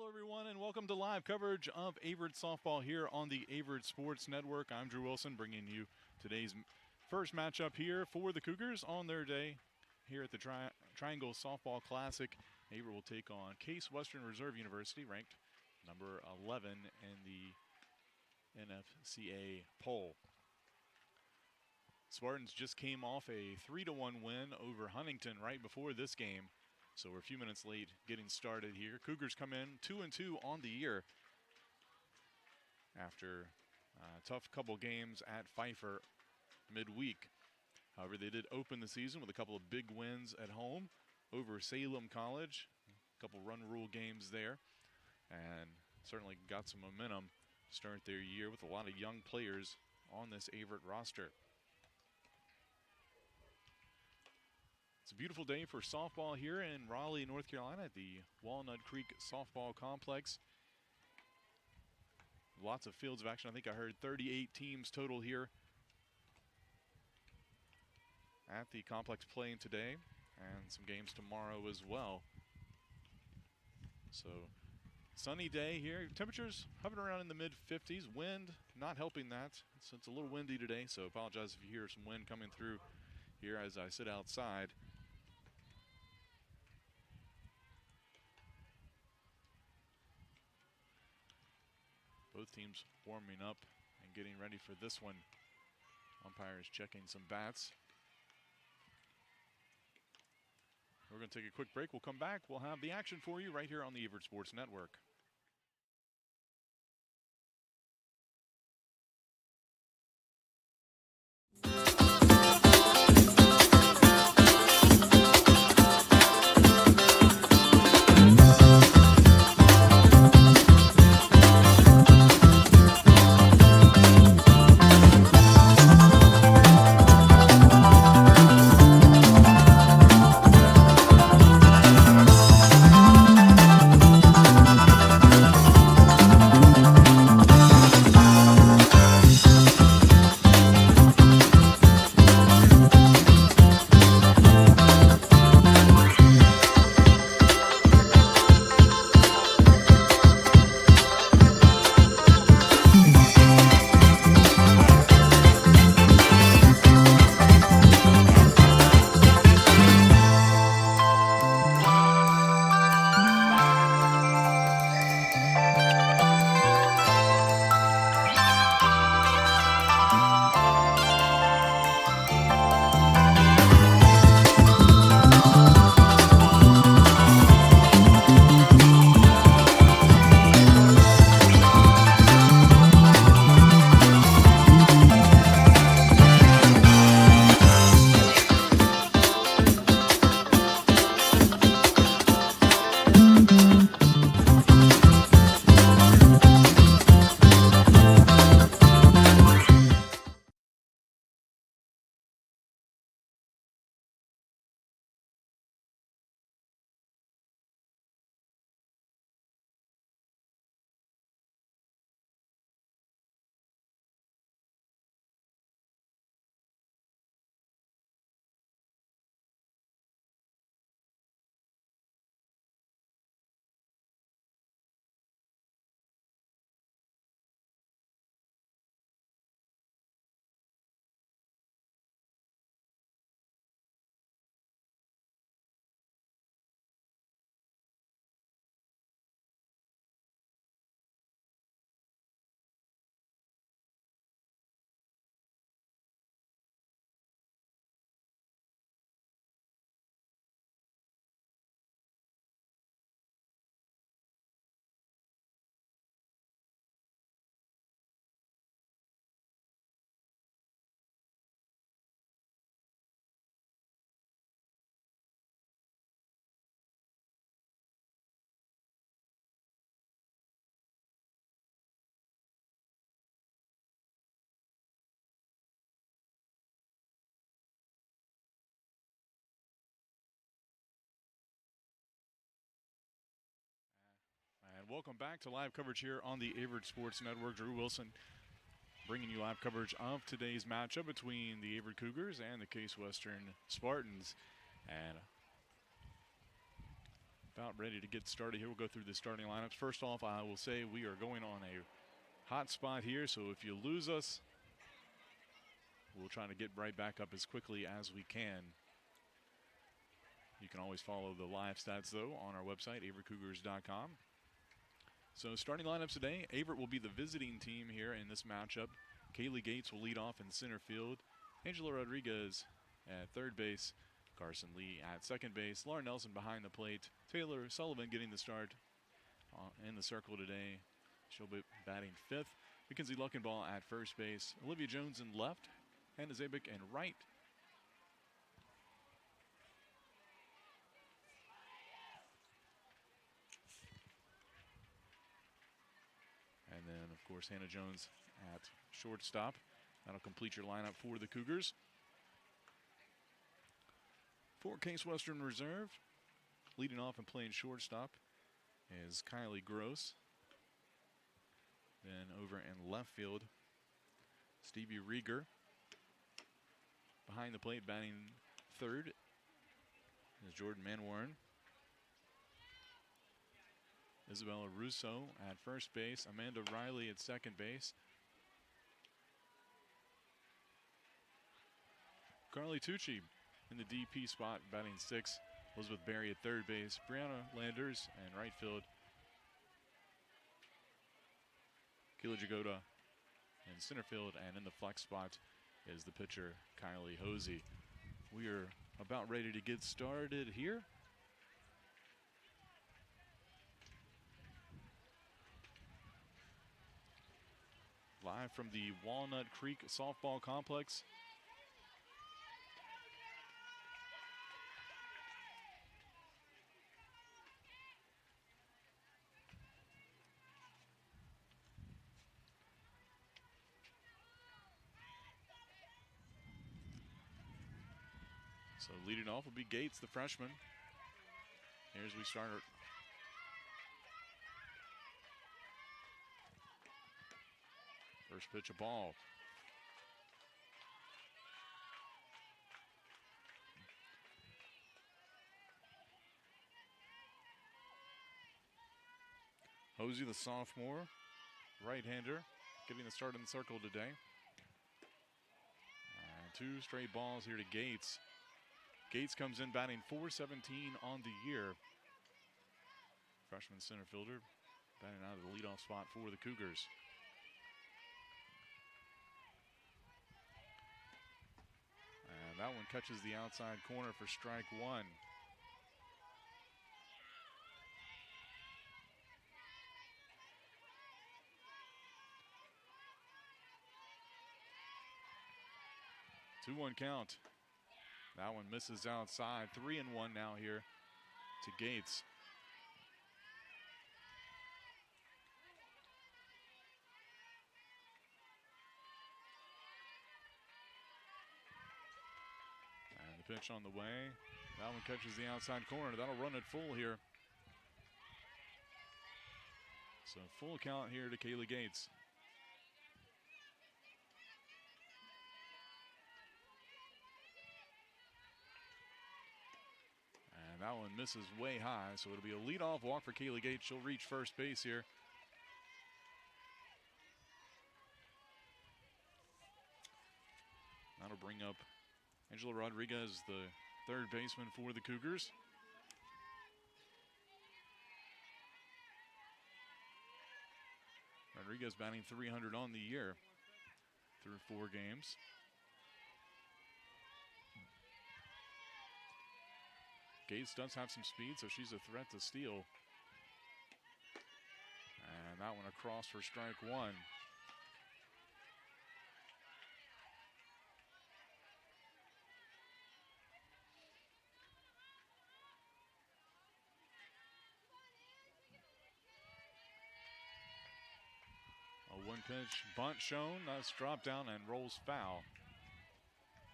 Hello, everyone, and welcome to live coverage of Averett softball here on the Averett Sports Network. I'm Drew Wilson, bringing you today's first matchup here for the Cougars on their day here at the Triangle Softball Classic. Averett will take on Case Western Reserve University, ranked number 11 in the NFCA poll. Spartans just came off a 3-1 win over Huntington right before this game. So we're a few minutes late getting started here. Cougars come in 2-2 on the year after a tough couple games at Pfeiffer midweek. However, they did open the season with a couple of big wins at home over Salem College, a couple run rule games there, and certainly got some momentum to start their year with a lot of young players on this Averett roster. It's a beautiful day for softball here in Raleigh, North Carolina at the Walnut Creek Softball Complex. Lots of fields of action. I think I heard 38 teams total here at the complex playing today, and some games tomorrow as well. So, sunny day here. Temperatures hovering around in the mid-50s. Wind not helping that. It's a little windy today, so apologize if you hear some wind coming through here as I sit outside. Both teams warming up and getting ready for this one. Umpires checking some bats. We're going to take a quick break. We'll come back. We'll have the action for you right here on the Averett Sports Network. And welcome back to live coverage here on the Averett Sports Network. Drew Wilson bringing you live coverage of today's matchup between the Averett Cougars and the Case Western Spartans. And About ready to get started here. We'll go through the starting lineups. First off, I will say we are going on a hot spot here, so if you lose us, we'll try to get right back up as quickly as we can. You can always follow the live stats, though, on our website, averycougars.com. So starting lineups today, Averett will be the visiting team here in this matchup. Kaylee Gates will lead off in center field. Angela Rodriguez at third base. Carson Lee at second base. Laura Nelson behind the plate. Taylor Sullivan getting the start in the circle today. She'll be batting fifth. Mackenzie Luckenball at first base. Olivia Jones in left. Hannah Zabik in right. And then, of course, Hannah Jones at shortstop. That'll complete your lineup for the Cougars. For Case Western Reserve, leading off and playing shortstop is Kylie Gross. Then over in left field, Stevie Rieger. Behind the plate, batting third, is Jordan Manwarren. Isabella Russo at first base. Amanda Riley at second base. Carly Tucci in the DP spot, batting sixth. Elizabeth Berry at third base. Brianna Landers in right field. Keela Jagoda in center field, and in the flex spot is the pitcher, Kylie Hosey. We are about ready to get started here. Live from the Walnut Creek Softball Complex. So leading off will be Gates, the freshman. Here's we start. First pitch, a ball. Hosey, the sophomore, right-hander, getting the start in the circle today. And two straight balls here to Gates. Gates comes in batting .417 on the year. Freshman center fielder, batting out of the leadoff spot for the Cougars. And that one catches the outside corner for strike one. Two-one count. That one misses outside. 3-1 now here to Gates. And the pitch on the way. That one catches the outside corner. That'll run it full here. So full count here to Kaylee Gates. That one misses way high, so it'll be a leadoff walk for Kaylee Gates. She'll reach first base here. That'll bring up Angela Rodriguez, the third baseman for the Cougars. Rodriguez batting .300 on the year through 4 games. Gates does have some speed, so she's a threat to steal. And that one across for strike one. A one-pitch bunt shown. That's dropped down and rolls foul.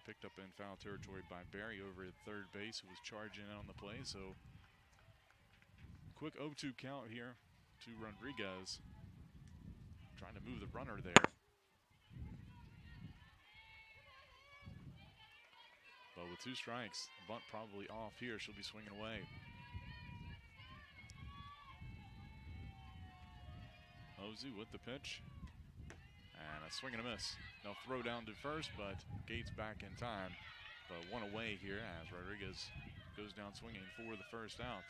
Picked up in foul territory by Barry over at third base, who was charging in on the play. So quick 0-2 count here to Rodriguez. Trying to move the runner there. But with 2 strikes, bunt probably off here. She'll be swinging away. Hosey with the pitch. And a swing and a miss. They'll throw down to first, but Gates back in time. But one away here as Rodriguez goes down swinging for the first out.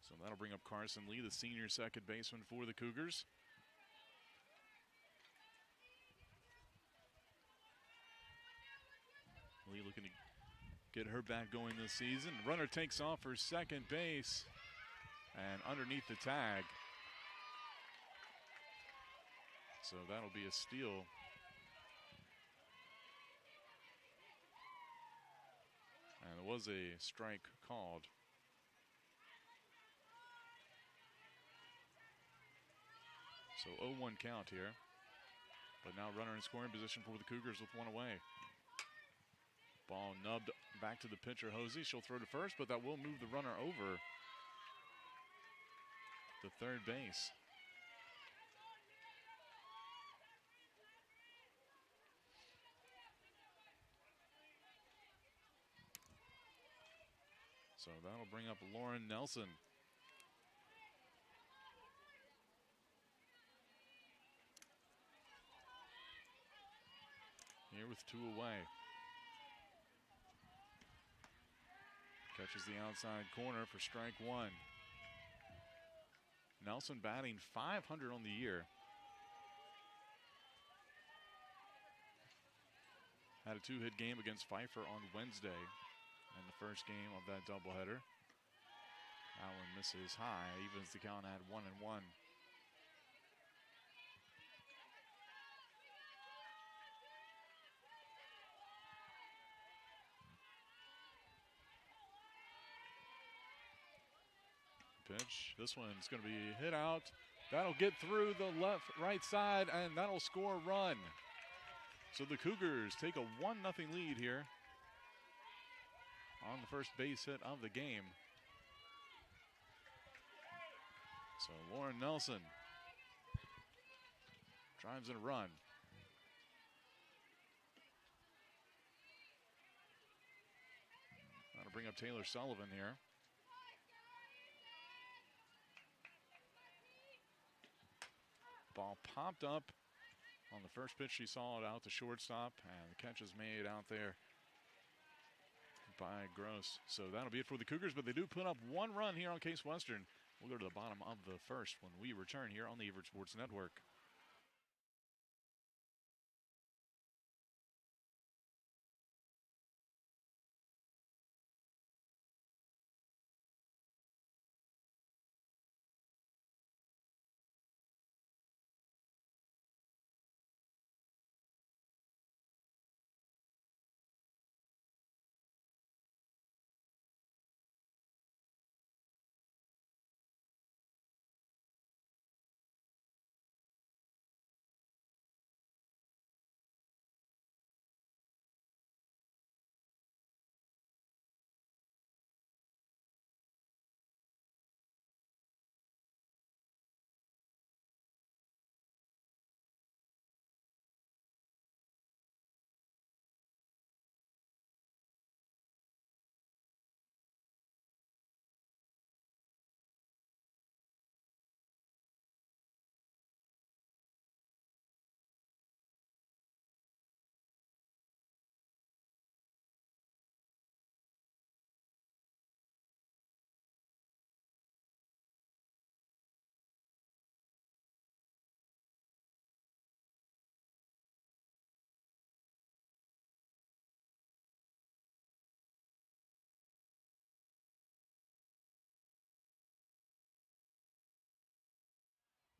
So that'll bring up Carson Lee, the senior second baseman for the Cougars. Lee looking to get her back going this season. Runner takes off for second base and underneath the tag. So that'll be a steal. And there was a strike called. So 0-1 count here. But now runner in scoring position for the Cougars with one away. Ball nubbed back to the pitcher, Hosey. She'll throw to first, but that will move the runner over to third base. So that'll bring up Lauren Nelson. Here with two away. Catches the outside corner for strike one. Nelson batting .500 on the year. Had a two-hit game against Pfeiffer on Wednesday in the first game of that doubleheader. That one misses high, evens the count at 1-1. Pitch. This one's going to be hit out. That'll get through the right side, and that'll score a run. So the Cougars take a 1-0 lead here on the first base hit of the game. So Lauren Nelson drives in a run. That'll bring up Taylor Sullivan here. Ball popped up on the first pitch. She saw it out to shortstop, and the catch is made out there by Gross. So that'll be it for the Cougars, but they do put up one run here on Case Western. We'll go to the bottom of the first when we return here on the Averett Sports Network.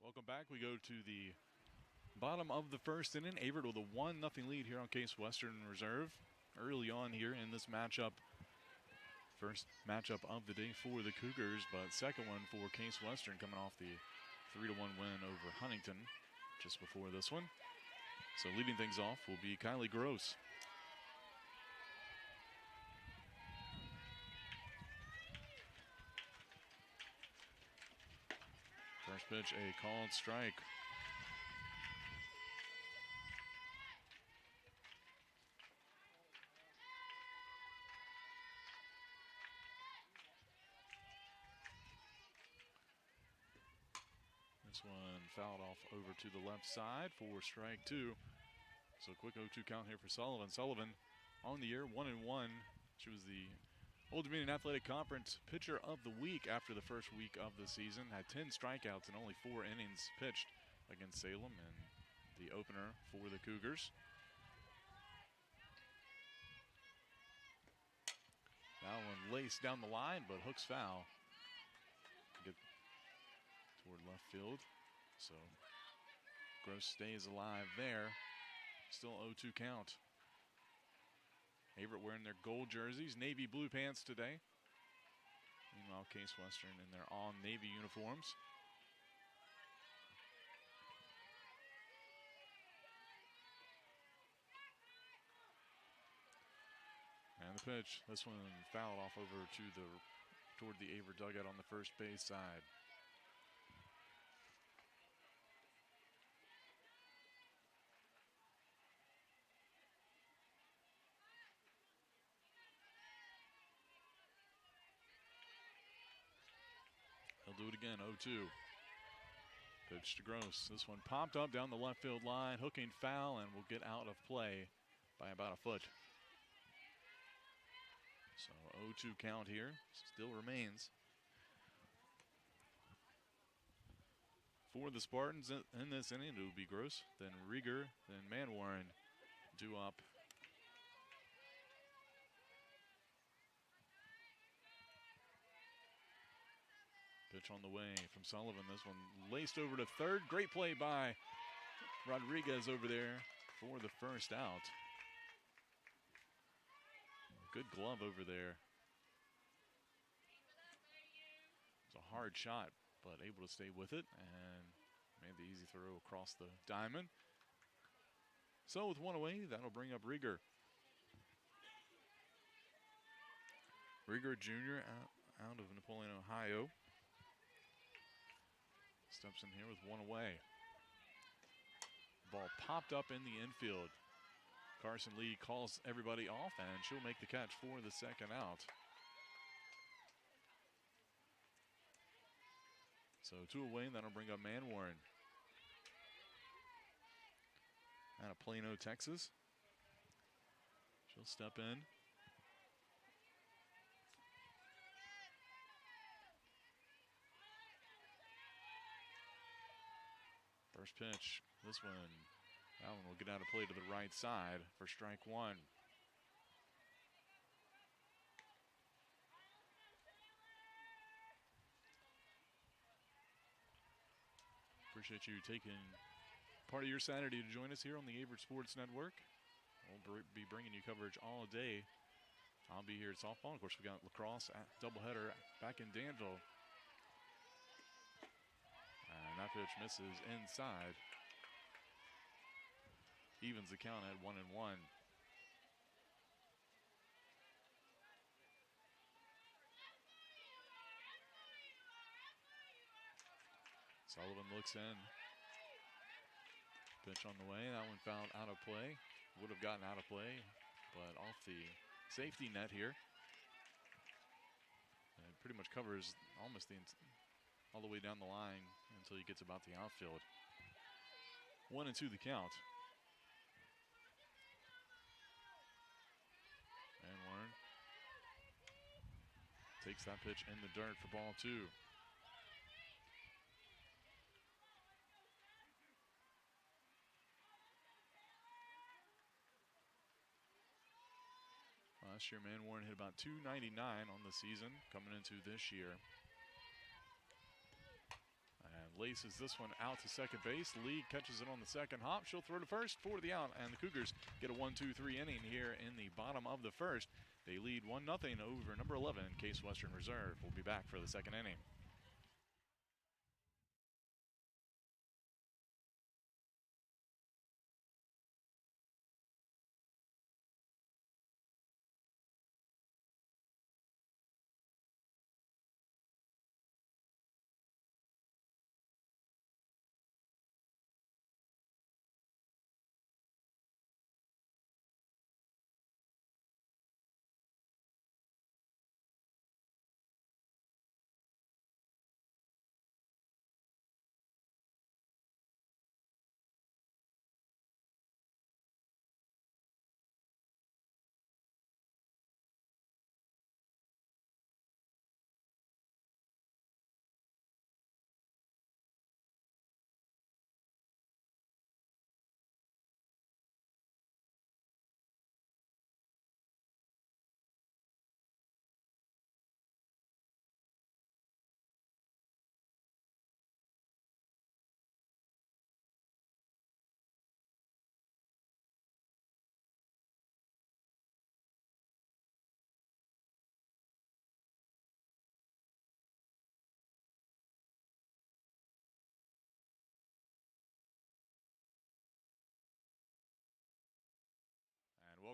Welcome back. We go to the bottom of the first inning. Averett with a 1-0 lead here on Case Western Reserve early on here in this matchup. First matchup of the day for the Cougars, but second one for Case Western coming off the 3-1 win over Huntington just before this one. So leading things off will be Kylie Gross. First pitch, a called strike. This one fouled off over to the left side for strike 2. So quick 0-2 count here for Sullivan. Sullivan on the year, 1-1. She was the Old Dominion Athletic Conference Pitcher of the Week after the first week of the season. Had 10 strikeouts and only 4 innings pitched against Salem in the opener for the Cougars. That one laced down the line, but hooks foul. Get toward left field. So Gross stays alive there. Still 0-2 count. Averett wearing their gold jerseys, navy blue pants today. Meanwhile, Case Western in their all navy uniforms. And the pitch, this one fouled off over toward the Averett dugout on the first base side. He'll do it again, 0-2. Pitch to Gross. This one popped up down the left field line, hooking foul, and will get out of play by about a foot. So 0-2 count here, still remains. For the Spartans in this inning, it will be Gross, then Rieger, then Manwarren due up. Pitch on the way from Sullivan. This one laced over to third. Great play by Rodriguez over there for the first out. Good glove over there. It's a hard shot, but able to stay with it and made the easy throw across the diamond. So with one away, that'll bring up Rieger. Rieger Jr. out of Napoleon, Ohio. Steps in here with one away. Ball popped up in the infield. Carson Lee calls everybody off, and she'll make the catch for the second out. So 2 away, and that'll bring up Manwarren. Out of Plano, Texas. She'll step in. First pitch, this one, that one will get out of play to the right side for strike 1. Appreciate you taking part of your Saturday to join us here on the Averett Sports Network. We'll be bringing you coverage all day. I'll be here at softball. Of course, we got lacrosse doubleheader back in Danville. And that pitch misses inside. Evens the count at 1-1. Sullivan looks in. Pitch on the way. That one fouled out of play. Would have gotten out of play, but off the safety net here. And it pretty much covers almost all the way down the line until he gets about the outfield. 1-2 the count. And Warren takes that pitch in the dirt for ball 2. Last year, Manwarren hit about .299 on the season coming into this year. And laces this one out to second base. Lee catches it on the second hop. She'll throw to first for the out, and the Cougars get a 1-2-3 inning here in the bottom of the first. They lead 1-0 over number 11, Case Western Reserve. We'll be back for the second inning.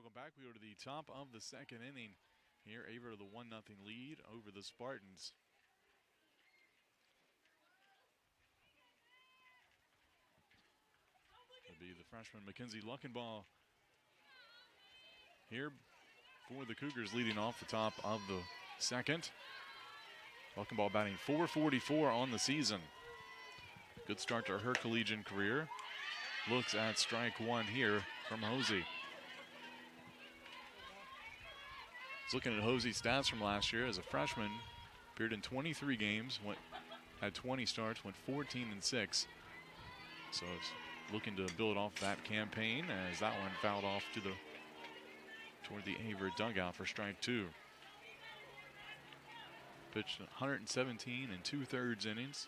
welcome back. We go to the top of the second inning. Here, Averett with a 1-0 lead over the Spartans. It'll be the freshman Mackenzie Luckenball here for the Cougars, leading off the top of the second. Luckenball batting .444 on the season. Good start to her collegiate career. Looks at strike one here from Hosey. Looking at Hosey's stats from last year as a freshman, appeared in 23 games, had 20 starts, went 14-6. So it's looking to build off that campaign as that one fouled off toward the Averett dugout for strike two. Pitched 117 and 2/3 innings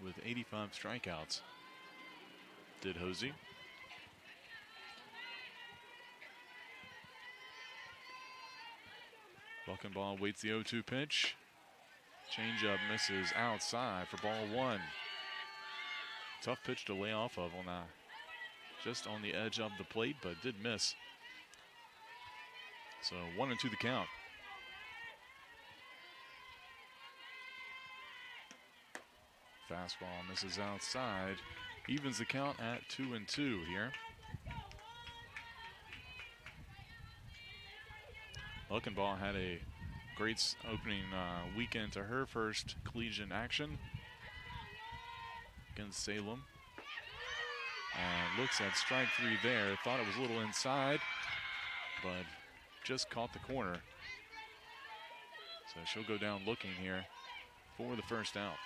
with 85 strikeouts. Did Hosey. Luckenball waits the 0-2 pitch. Changeup misses outside for ball one. Tough pitch to lay off of on that. Just on the edge of the plate, but did miss. So 1-2 the count. Fastball misses outside. Evens the count at 2-2 here. Luckenball had a great opening weekend to her first collegiate action against Salem. And looks at strike three there. Thought it was a little inside, but just caught the corner. So she'll go down looking here for the first out.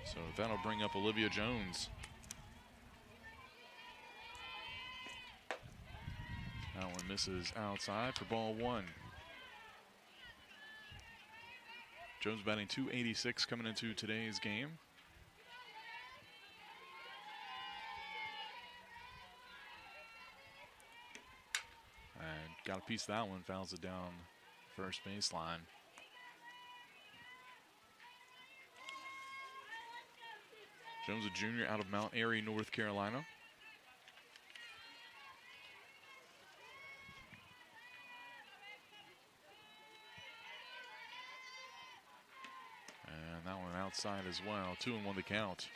So that'll bring up Olivia Jones. That one misses outside for ball one. Jones batting .286 coming into today's game. And got a piece of that one, fouls it down first baseline. Jones, a junior out of Mount Airy, North Carolina. And that one outside as well. 2-1 the count.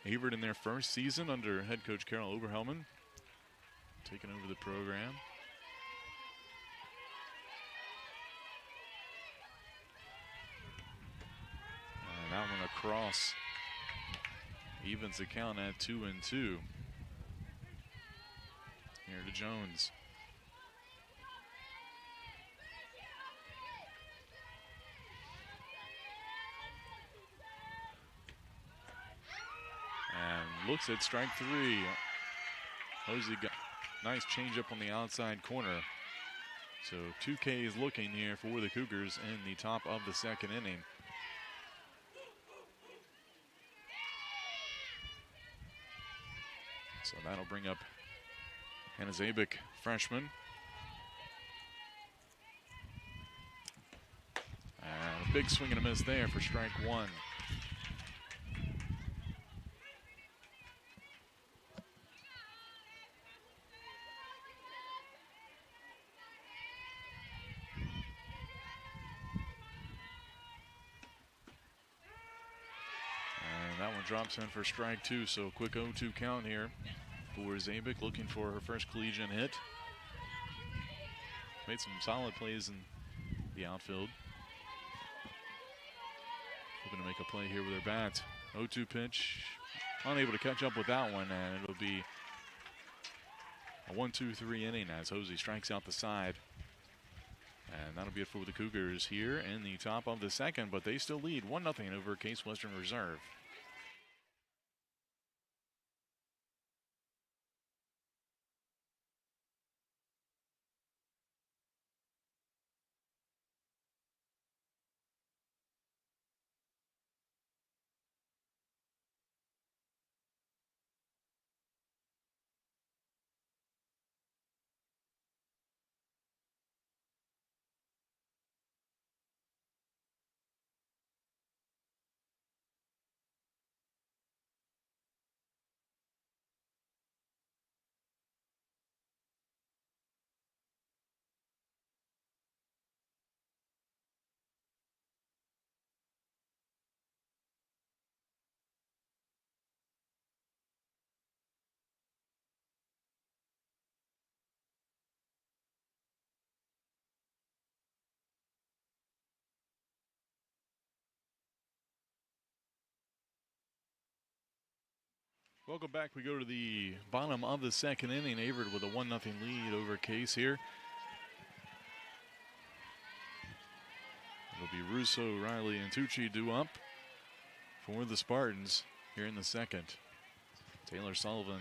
Averett in their first season under head coach Carol Oberhelman, taking over the program. And that one across. Evens the count at 2-2. Here to Jones. And looks at strike three. Hosey got nice changeup on the outside corner. So 2 Ks looking here for the Cougars in the top of the second inning. So that'll bring up Hannah Zabik, freshman. And a big swing and a miss there for strike one. That one drops in for strike two, so quick 0-2 count here for Zabik, looking for her first collegiate hit. Made some solid plays in the outfield. Hoping to make a play here with her bat. 0-2 pitch, unable to catch up with that one, and it'll be a 1-2-3 inning as Hosey strikes out the side. And that'll be it for the Cougars here in the top of the second, but they still lead 1-0 over Case Western Reserve. Welcome back. We go to the bottom of the second inning. Averett with a 1-0 lead over Case here. It'll be Russo, Riley, and Tucci due up for the Spartans here in the second. Taylor Sullivan,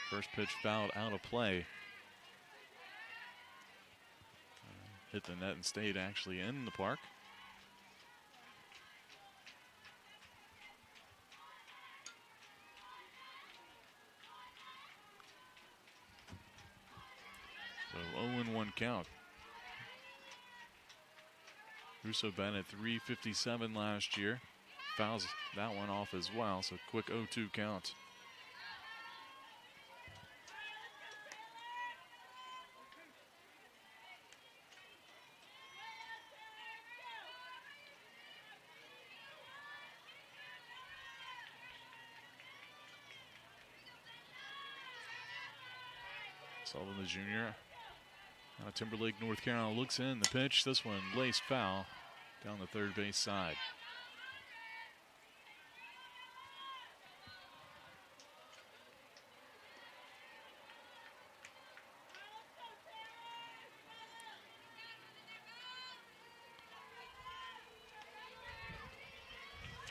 first pitch fouled out of play. Hit the net and stayed actually in the park. So 0-1 count. Russo batted .357 last year. Fouls that one off as well, so quick 0-2 count. Sullivan, the junior, out of Timberlake, North Carolina, looks in. The pitch, this one laced foul down the third base side.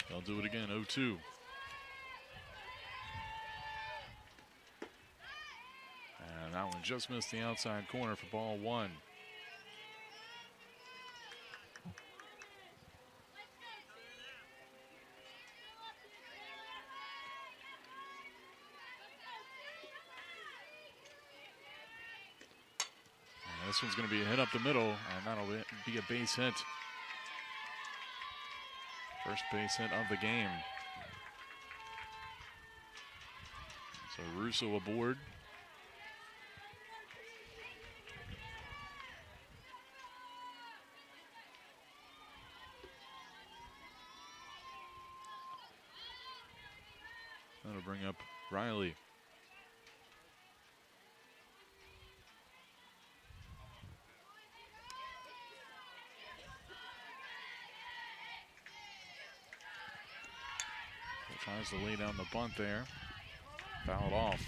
They'll do it again, 0-2. And that one just missed the outside corner for ball one. And this one's going to be a hit up the middle, and that'll be a base hit. First base hit of the game. So Russo aboard. That'll bring up Riley. Tries to lay down the bunt there. Fouled off.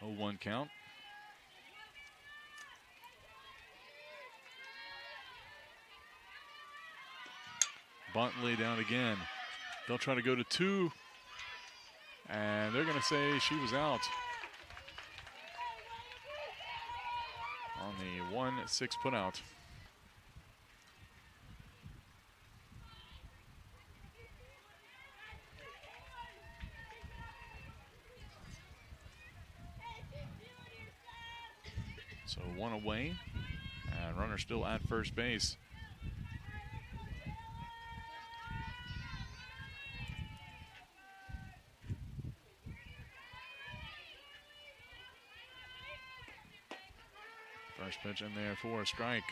Oh, 1 count. Bunt lay down again. They'll try to go to 2. And they're going to say she was out on the 1-6 putout. So 1 away, and runner still at first base. First pitch in there for a strike.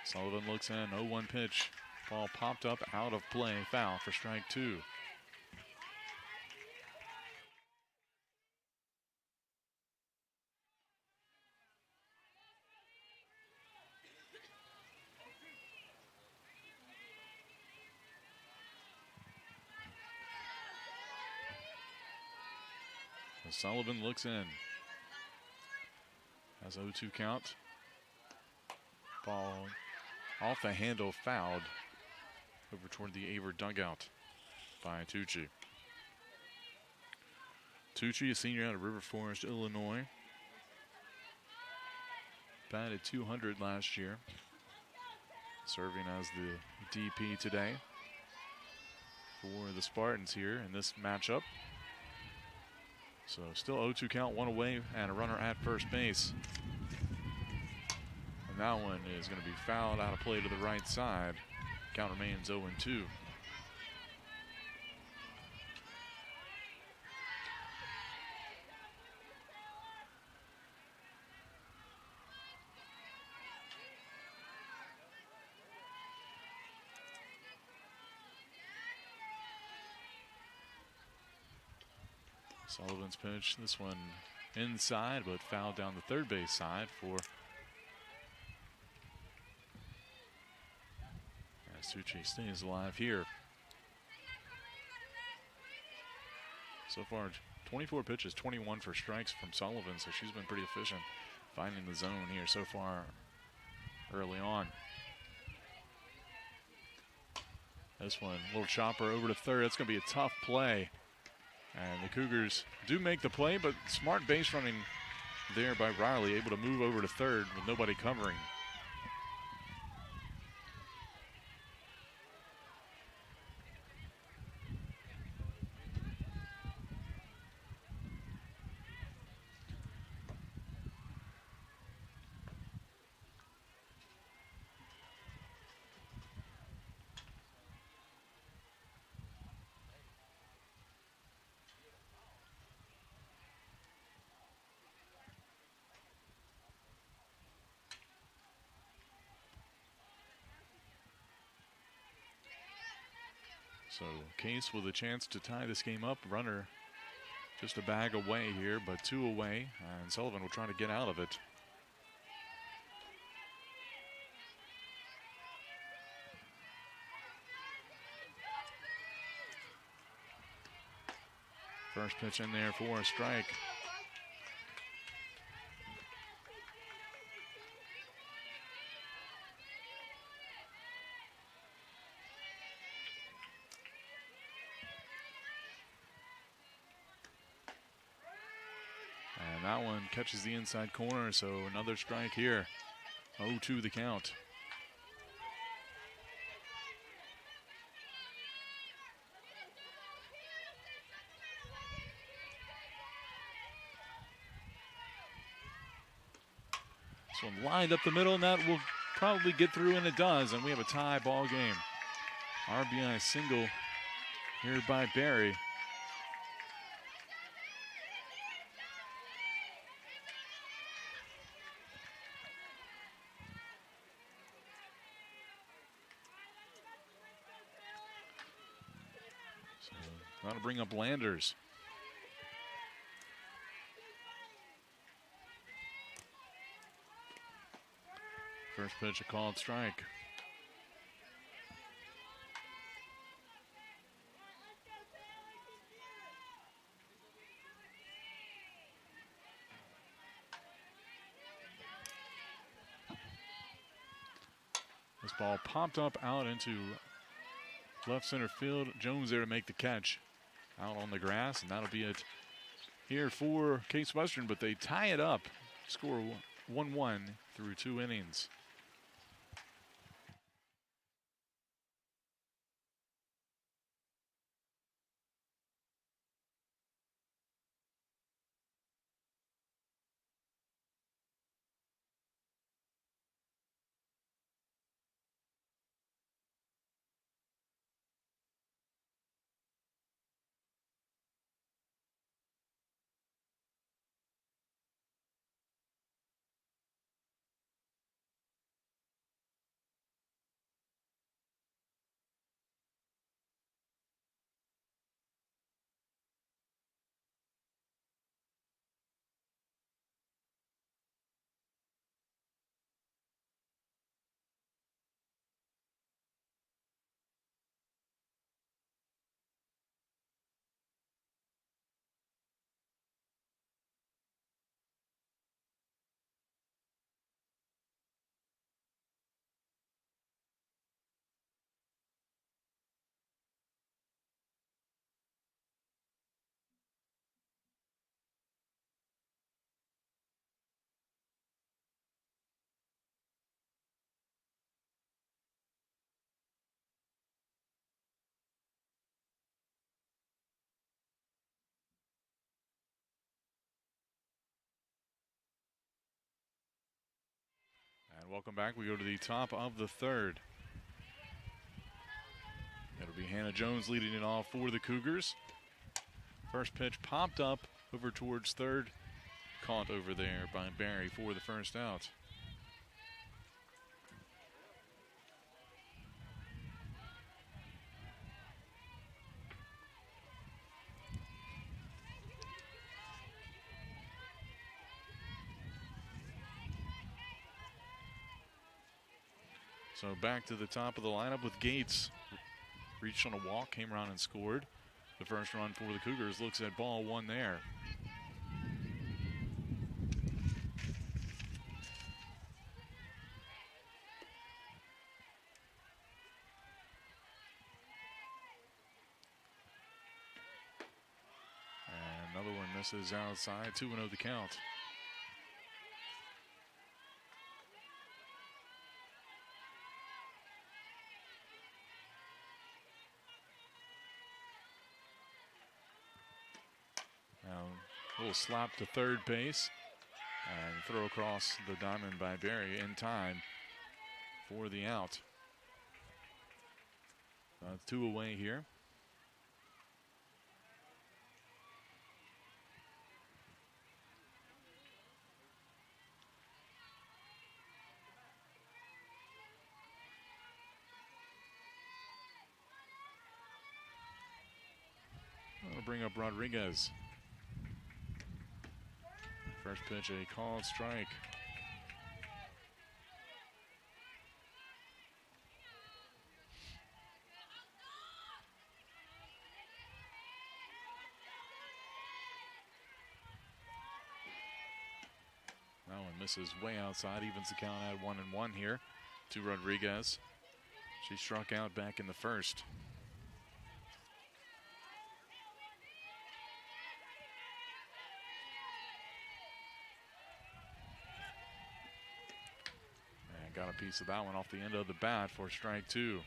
Sullivan looks in, 0-1 pitch. Ball popped up out of play, foul for strike 2. Sullivan looks in. Has 0-2 count. Ball off the handle, fouled over toward the Averett dugout by Tucci. Tucci, a senior out of River Forest, Illinois. Batted .200 last year. Serving as the DP today for the Spartans here in this matchup. So still 0-2 count, 1 away, and a runner at first base. And that one is going to be fouled out of play to the right side. Count remains 0-2. Sullivan's pitch, this one inside, but fouled down the third base side for Succi stays alive here. So far, 24 pitches, 21 for strikes from Sullivan, so she's been pretty efficient finding the zone here so far early on. This one, a little chopper over to third. That's going to be a tough play. And the Cougars do make the play, but smart base running there by Riley, able to move over to third with nobody covering. So Case with a chance to tie this game up. Runner just a bag away here, but 2 away, and Sullivan will try to get out of it. First pitch in there for a strike. And that one catches the inside corner, so another strike here. 0-2 the count. This one lined up the middle, and that will probably get through, and it does. And we have a tie ball game. RBI single here by Barry. So that'll bring up Landers. First pitch, a called strike. This ball popped up out into left center field. Jones there to make the catch out on the grass, and that'll be it here for Case Western, but they tie it up. Score 1-1 through 2 innings. And welcome back. We go to the top of the third. It'll be Hannah Jones leading it off for the Cougars. First pitch popped up over towards third. Caught over there by Barry for the first out. So back to the top of the lineup with Gates. Reached on a walk, came around and scored. The first run for the Cougars looks at ball one there. And another one misses outside, 2-0 the count. A little slap to third base and throw across the diamond by Barry in time for the out. 2 away here. I'll bring up Rodriguez. First pitch, a called strike. That one misses way outside, evens the count at 1-1 here to Rodriguez. She struck out back in the first. Got a piece of that one off the end of the bat for strike 2.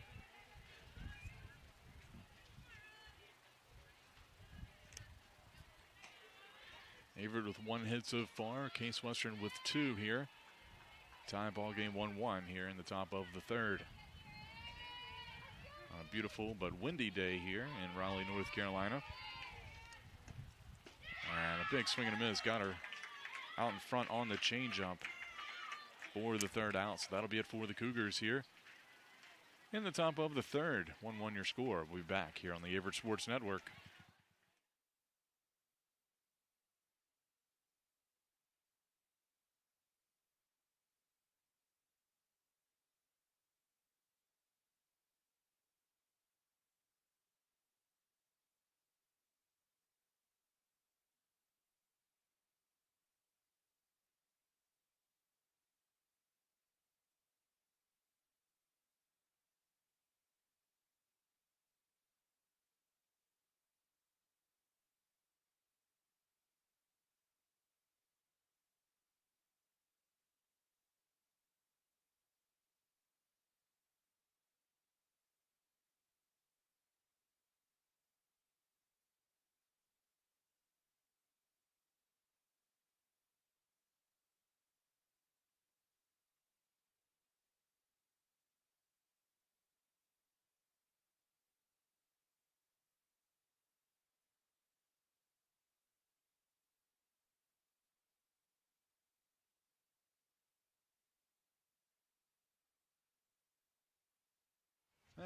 Averett with 1 hit so far. Case Western with 2 here. Tie ball game 1-1 here in the top of the third. A beautiful but windy day here in Raleigh, North Carolina. And a big swing and a miss. Got her out in front on the changeup for the third out. So that'll be it for the Cougars here in the top of the third. 1-1 your score. We'll be back here on the Averett Sports Network.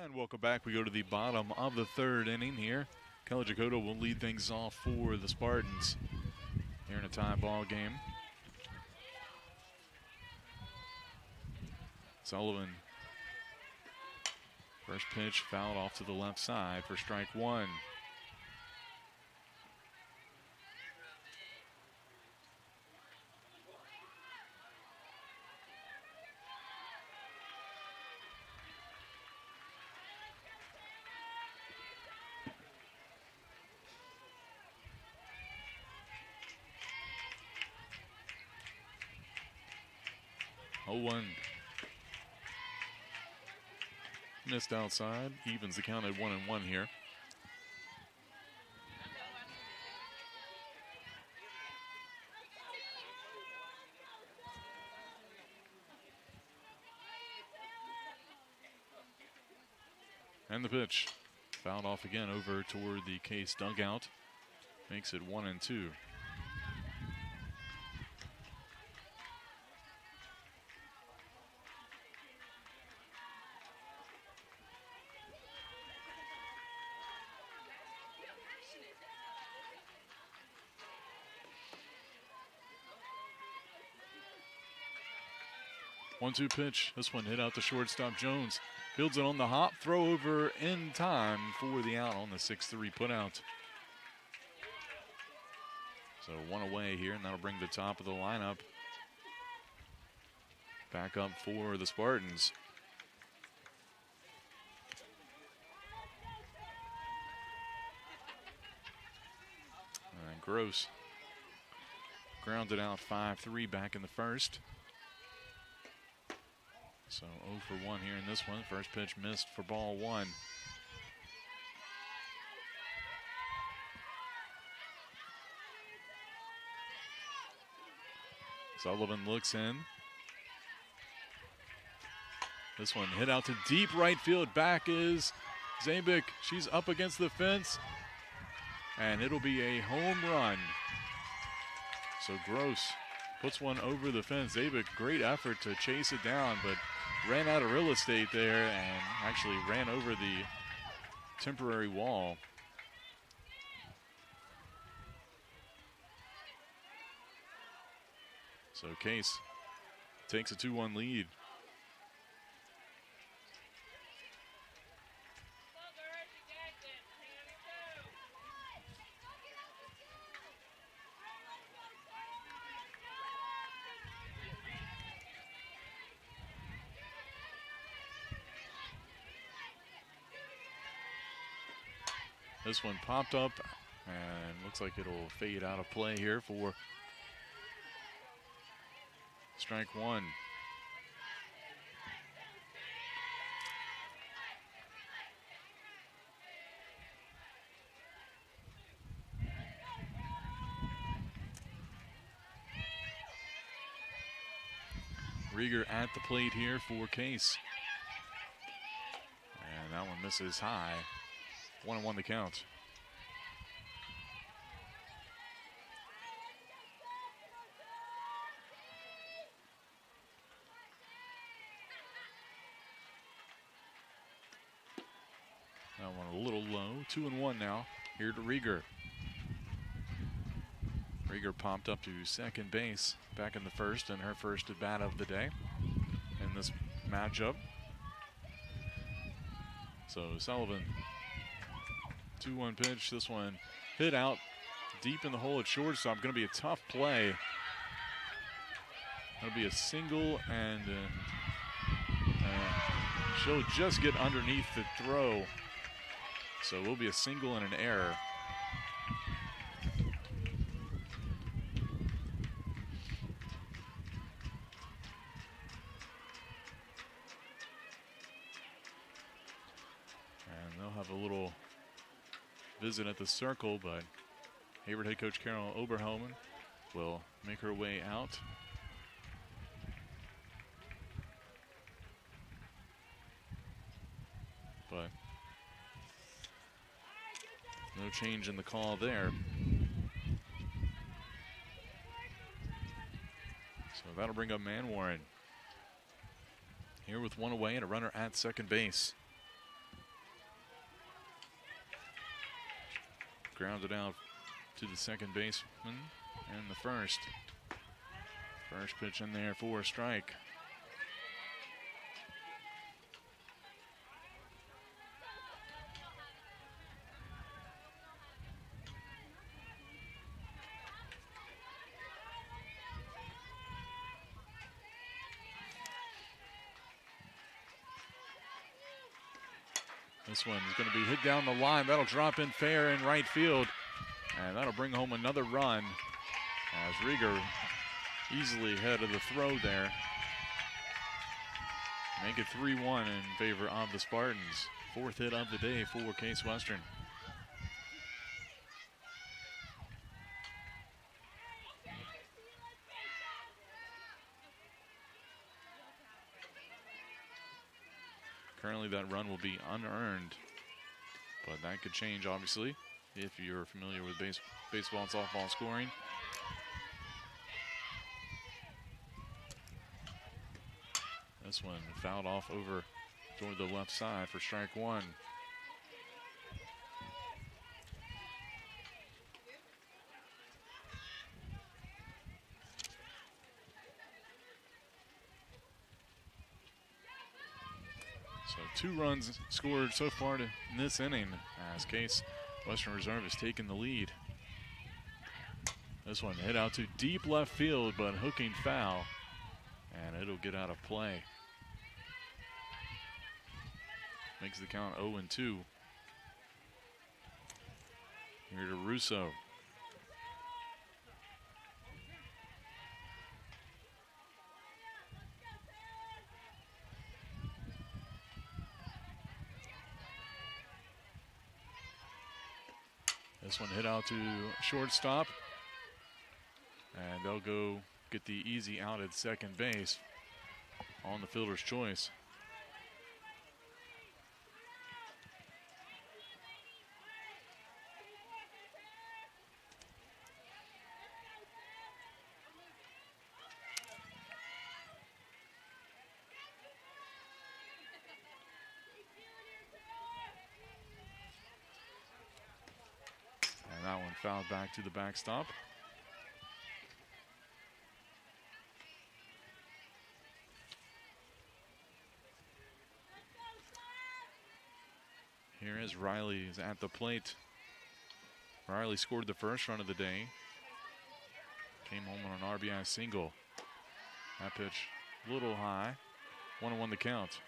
And welcome back. We go to the bottom of the third inning here. Kelly Jacoto will lead things off for the Spartans here in a tie ball game. Sullivan, first pitch fouled off to the left side for strike 1. One missed outside, evens the count at 1-1 here. And the pitch fouled off again over toward the Case dugout, makes it 1-2. 1-2 pitch. This one hit out to shortstop Jones. Fields it on the hop. Throw over in time for the out on the 6-3 putout. So one away here, and that'll bring the top of the lineup back up for the Spartans. And Gross grounded out 5-3 back in the first. So 0 for 1 here in this one. First pitch missed for ball 1. Sullivan looks in. This one hit out to deep right field. Back is Zabik. She's up against the fence. And it'll be a home run. So Gross puts one over the fence. Zabik, great effort to chase it down, but ran out of real estate there and actually ran over the temporary wall. So Case takes a 2-1 lead. This one popped up and looks like it'll fade out of play here for strike 1. Rieger at the plate here for Case. And that one misses high. 1-1 the count. That one a little low. 2-1 now. Here to Rieger. Rieger popped up to second base back in the first, and her first at bat of the day in this matchup. So Sullivan, 2-1 pitch. This one hit out deep in the hole at shortstop. Going to be a tough play. That'll be a single, and she'll just get underneath the throw. So it will be a single and an error. And they'll have a little visit at the circle, but Averett head coach Carol Oberhelman will make her way out. But no change in the call there. So that'll bring up Manwaring. Here with one away and a runner at second base. Grounded out to the second baseman and the first. First pitch in there for a strike. This one's going to be hit down the line. That'll drop in fair in right field. And that'll bring home another run as Rieger easily ahead of the throw there. Make it 3-1 in favor of the Spartans. Fourth hit of the day for Case Western. Currently that run will be unearned, but that could change obviously if you're familiar with baseball and softball scoring. This one fouled off over toward the left side for strike 1. 2 runs scored so far in this inning as Case Western Reserve has taken the lead. This one hit out to deep left field, but hooking foul, and it'll get out of play. Makes the count 0-2. Here to Russo. This one hit out to shortstop. And they'll go get the easy out at second base on the fielder's choice. And that one fouled back to the backstop. Here is Riley is at the plate. Riley scored the first run of the day. Came home on an RBI single. That pitch a little high. 1-1 the count.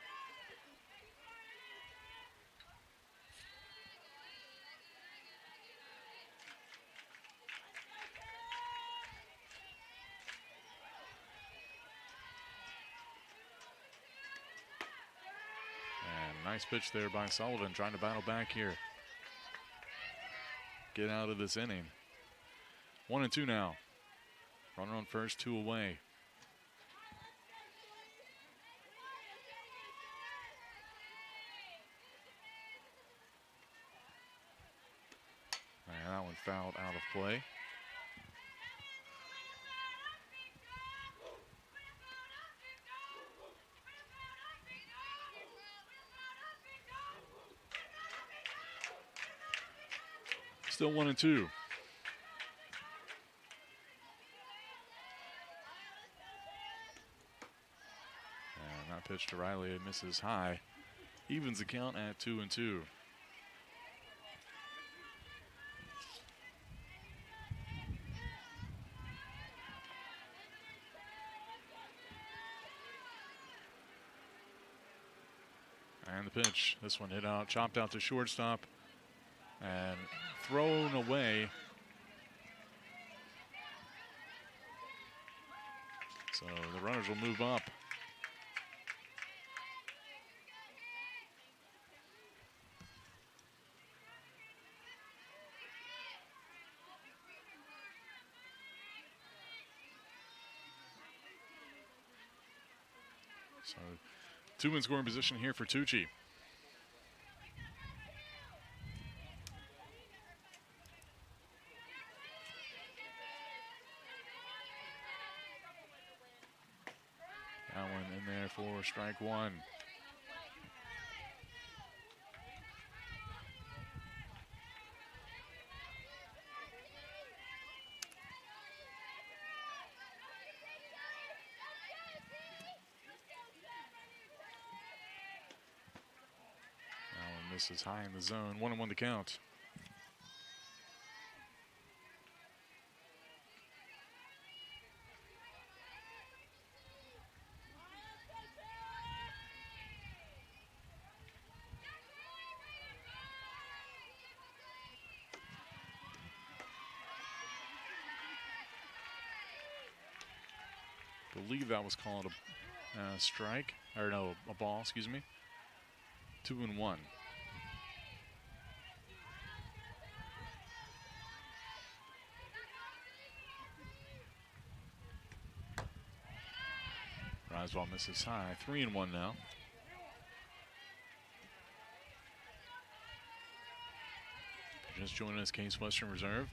Nice pitch there by Sullivan, trying to battle back here. Get out of this inning. 1-2 now. Runner on first, 2 away. And that one fouled out of play. Still 1-2. And that pitch to Riley, it misses high. Evens the count at 2-2. And the pitch, this one hit out, chopped out to shortstop. And thrown away. So the runners will move up. So 2 in scoring position here for Tucci. For strike 1. That one misses high in the zone. 1-1 the count. I believe that was called a strike, or no, a ball, excuse me. 2-1. Riseball misses high. 3-1 now. Just joining us, Case Western Reserve.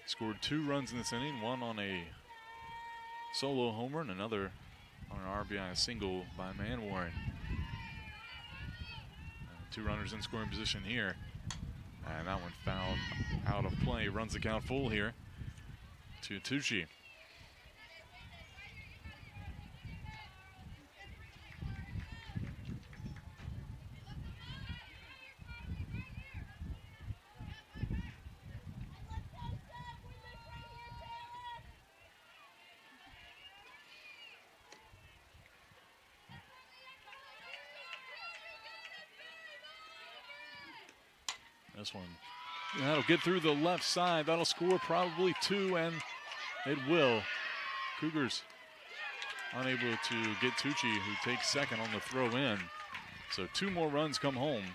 Scored 2 runs in this inning, one on a solo homer and another on an RBI single by Manwaring. 2 runners in scoring position here. And that one fouled out of play. Runs the count full here to Tucci. This one, that'll get through the left side. That'll score probably 2, and it will. Cougars unable to get Tucci, who takes second on the throw in. So 2 more runs come home.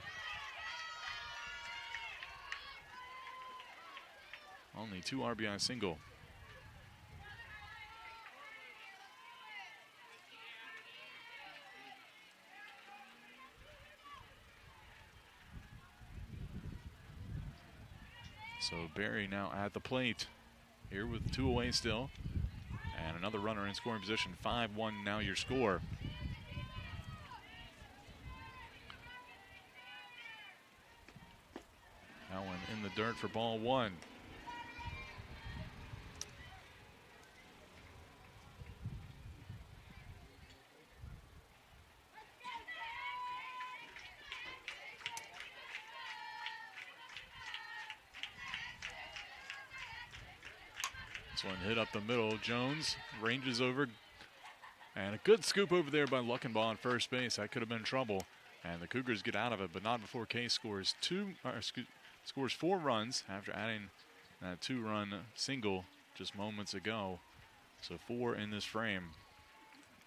Only 2 RBI single. So Barry now at the plate here with 2 away still. And another runner in scoring position. 5-1 now your score. That one in the dirt for ball 1. This one hit up the middle. Jones ranges over. And a good scoop over there by Luckenbaugh on first base. That could have been trouble. And the Cougars get out of it, but not before Case scores 4 runs after adding that 2-run single just moments ago. So 4 in this frame.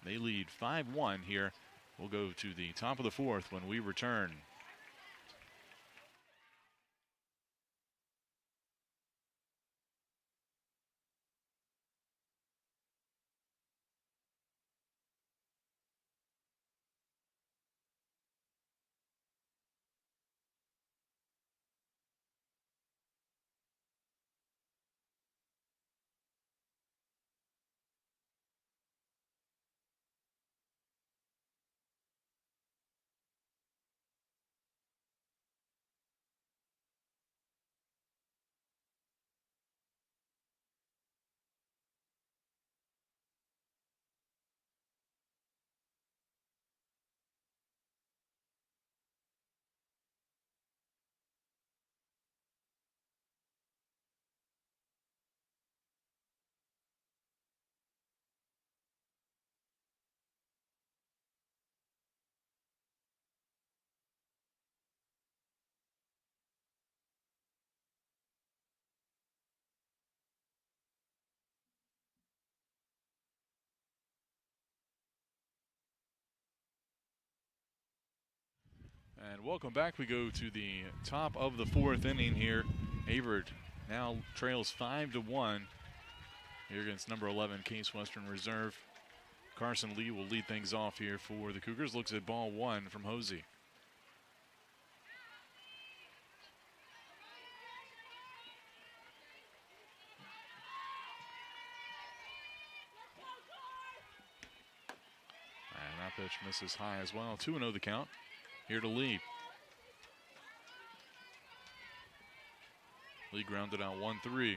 They lead 5-1 here. We'll go to the top of the 4th when we return. And welcome back. We go to the top of the 4th inning here. Averett now trails 5-1 here against number 11 Case Western Reserve. Carson Lee will lead things off here for the Cougars. Looks at ball 1 from Hosey. And that pitch misses high as well. 2-0 the count. Here to Lee. Lee grounded out 1-3.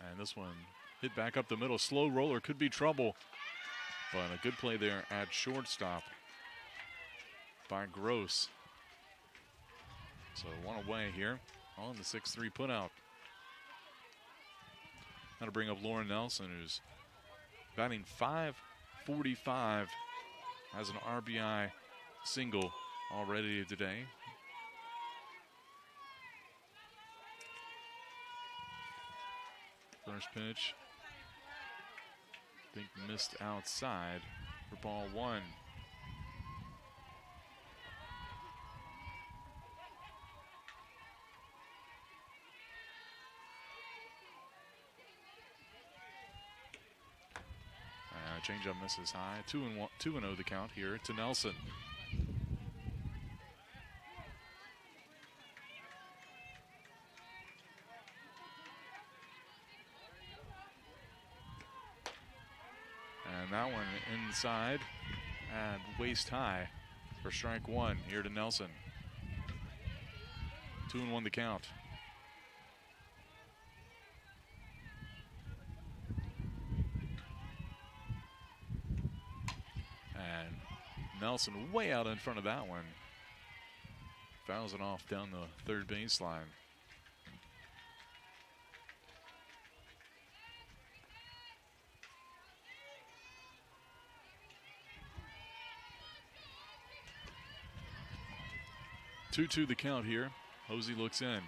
And this one hit back up the middle. Slow roller, could be trouble. But a good play there at shortstop by Gross. So 1 away here on the 6-3 putout. Now to bring up Lauren Nelson, who's batting .545, has an RBI single already today. First pitch, I think missed outside for ball 1. Changeup misses high. 2-0 the count here to Nelson. And that one inside and waist high for strike 1 here to Nelson. 2-1 the count. Nelson way out in front of that one. Fouls it off down the 3rd baseline. 2-2 the count here. Hosey looks in. And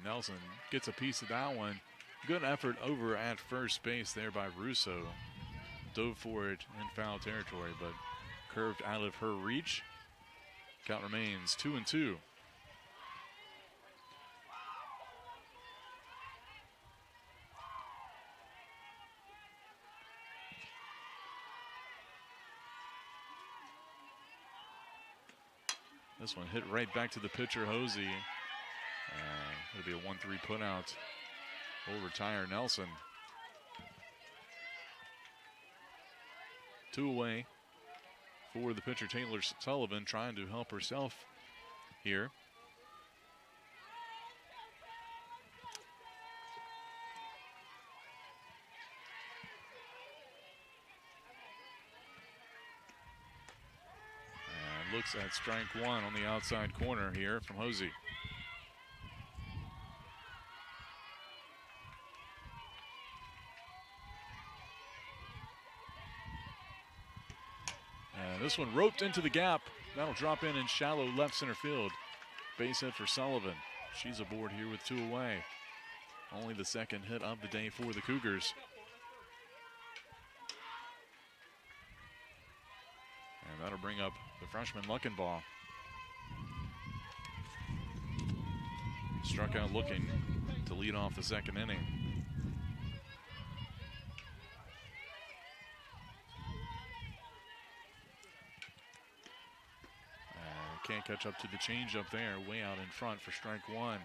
Nelson gets a piece of that one. Good effort over at first base there by Russo. Dove for it in foul territory, but curved out of her reach. Count remains 2-2. This one hit right back to the pitcher, Hosey. It'll be a 1-3 put out. Will retire Nelson. 2 away for the pitcher, Taylor Sullivan, trying to help herself here. And looks at strike one on the outside corner here from Hosey. This one roped into the gap. That'll drop in shallow left center field. Base hit for Sullivan. She's aboard here with 2 away. Only the second hit of the day for the Cougars. And that'll bring up the freshman Luckenbaugh. Struck out looking to lead off the second inning. Can't catch up to the changeup there, way out in front for strike one.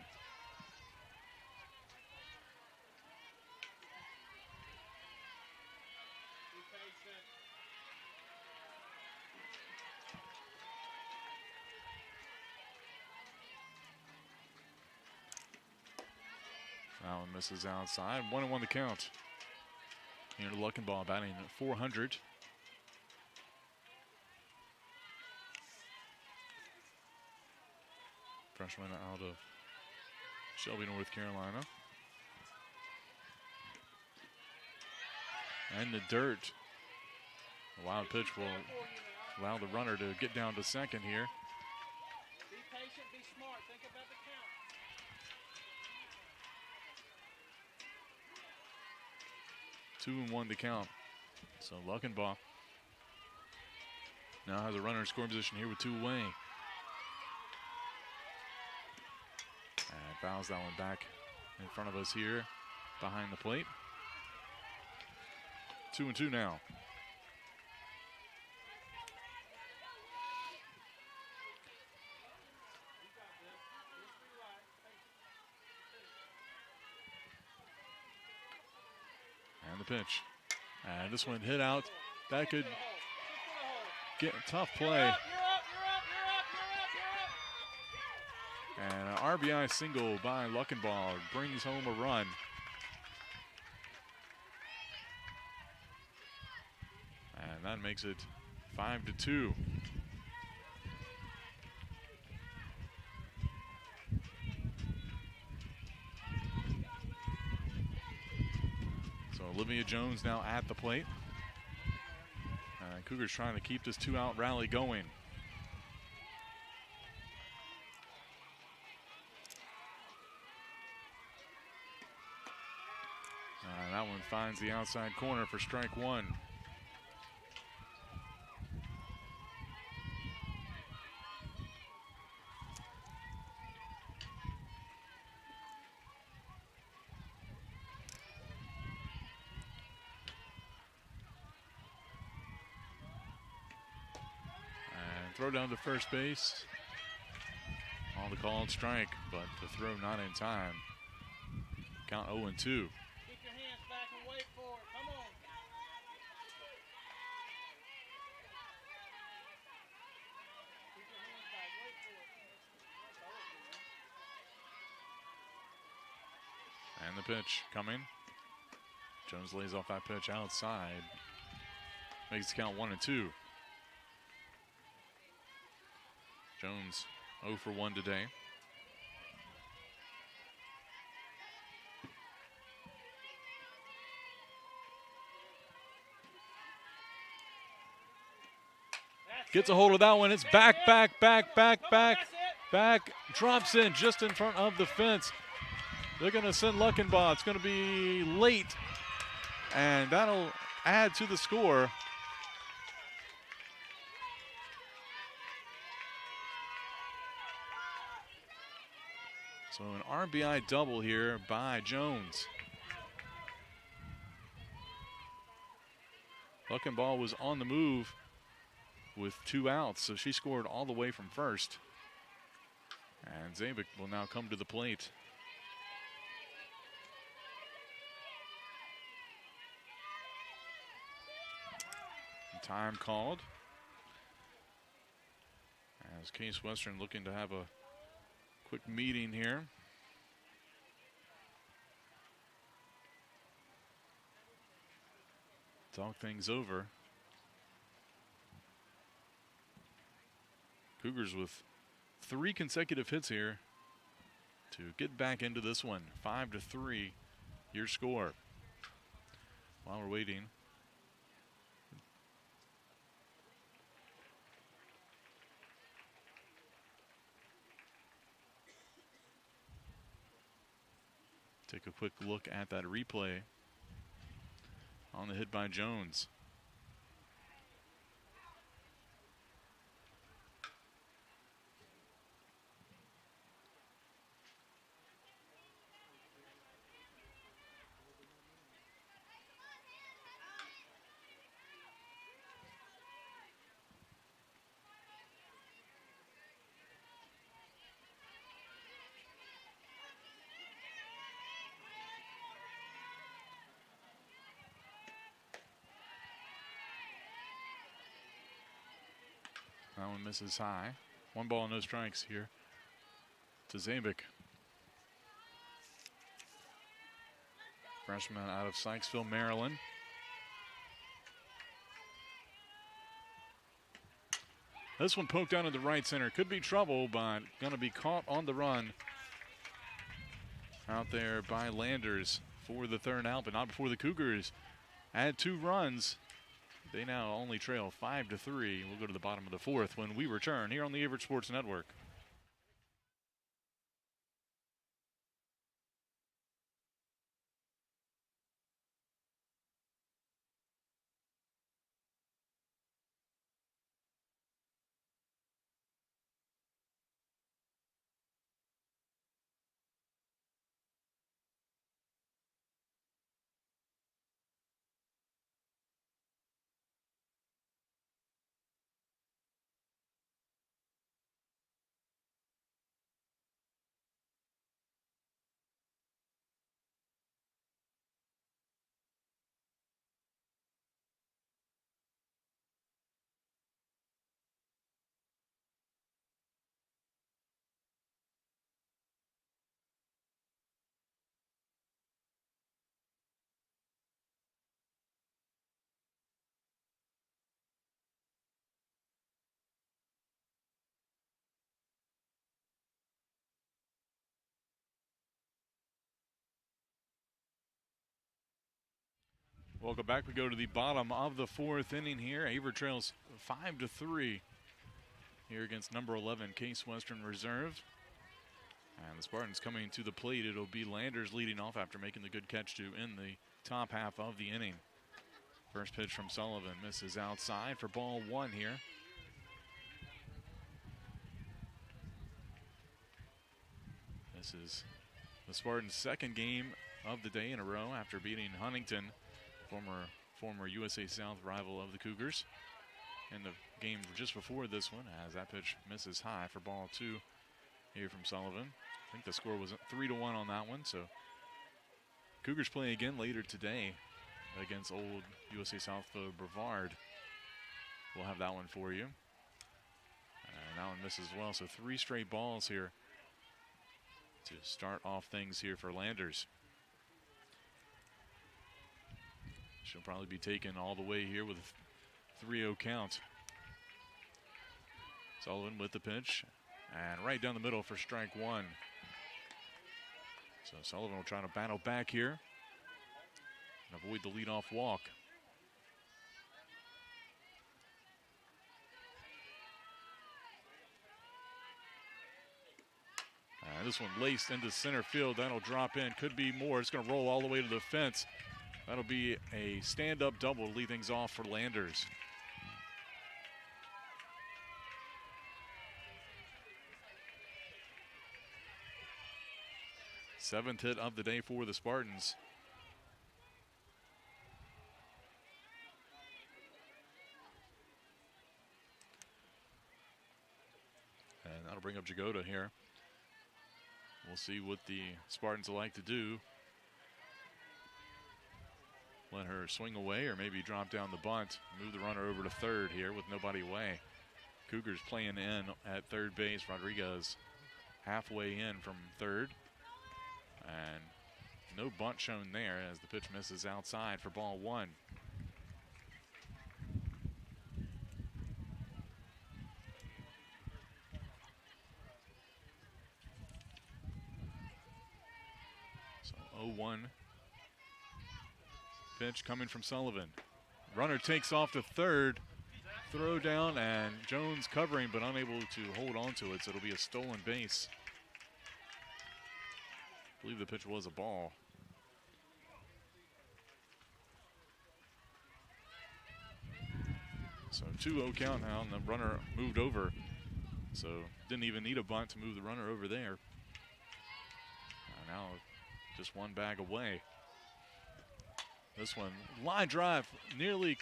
That one misses outside. 1-1 the count. Here to Luckenbaugh batting at .400. Freshman out of Shelby, North Carolina. And the dirt. A wild pitch will allow the runner to get down to second here. Be patient, be smart, think about the count. 2-1 to count. So Luckenbaugh now has a runner in scoring position here with 2 away. Fouls that one back in front of us here behind the plate. 2-2 now. And the pitch. And this one hit out. That could get a tough play. And an RBI single by Luckenbaugh brings home a run. And that makes it 5-2. So Olivia Jones now at the plate. Cougars trying to keep this 2-out rally going. That one finds the outside corner for strike one. And throw down to first base. On the called strike, but the throw not in time. Count 0-2. And the pitch coming. Jones lays off that pitch outside. Makes the count 1-2. Jones 0 for 1 today. Gets a hold of that one. It's back. Drops in just in front of the fence. They're going to send Luckenbaugh. It's going to be late, and that'll add to the score. So an RBI double here by Jones. Luckenbaugh was on the move with 2 outs, so she scored all the way from first. And Zabik will now come to the plate. Time called. As Case Western looking to have a quick meeting here. Talk things over. Cougars with 3 consecutive hits here to get back into this one. 5-3, your score. While we're waiting, take a quick look at that replay on the hit by Jones. That one misses high. 1 ball, no strikes here to Zabik. Freshman out of Sykesville, Maryland. This one poked down in the right center. Could be trouble, but going to be caught on the run out there by Landers for the 3rd out, but not before the Cougars add 2 runs. They now only trail 5-3. We'll go to the bottom of the 4th when we return here on the Averett Sports Network. Welcome back. We go to the bottom of the 4th inning here. Averett trails 5-3 here against number 11 Case Western Reserve. And the Spartans coming to the plate. It'll be Landers leading off after making the good catch to end the top half of the inning. First pitch from Sullivan misses outside for ball 1 here. This is the Spartans' 2nd game of the day in a row after beating Huntington, former USA South rival of the Cougars, in the game just before this one, as that pitch misses high for ball 2 here from Sullivan. I think the score was 3-1 on that one. So Cougars play again later today against old USA South foe Brevard. We'll have that one for you. And that one misses as well. So 3 straight balls here to start off things here for Landers. She'll probably be taken all the way here with a 3-0 count. Sullivan with the pitch, and right down the middle for strike 1. So Sullivan will try to battle back here and avoid the leadoff walk. And this one laced into center field. That'll drop in. Could be more. It's going to roll all the way to the fence. That'll be a stand-up double to lead things off for Landers. Seventh hit of the day for the Spartans. And that'll bring up Jagoda here. We'll see what the Spartans will like to do. Let her swing away or maybe drop down the bunt. Move the runner over to third here with nobody away. Cougars playing in at third base. Rodriguez halfway in from third. And no bunt shown there as the pitch misses outside for ball one. So 0-1 pitch coming from Sullivan. Runner takes off to third. Throw down, and Jones covering but unable to hold on to it, so it'll be a stolen base. I believe the pitch was a ball. So 2-0 count now, and the runner moved over. So didn't even need a bunt to move the runner over there. Now just one bag away. This one, line drive, nearly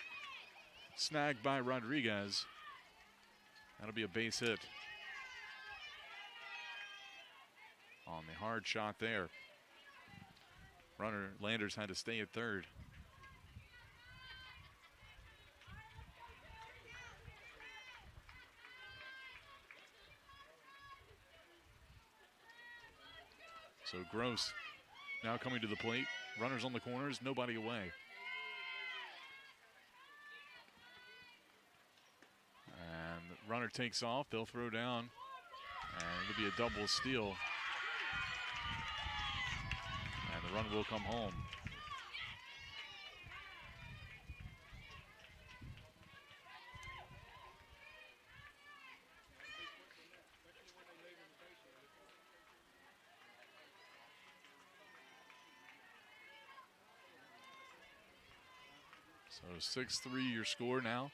snagged by Rodriguez. That'll be a base hit. On the hard shot there. Runner, Landers had to stay at third. So Gross now coming to the plate. Runners on the corners, nobody away. And the runner takes off, they'll throw down, and it'll be a double steal. And the run will come home. So 6-3 your score now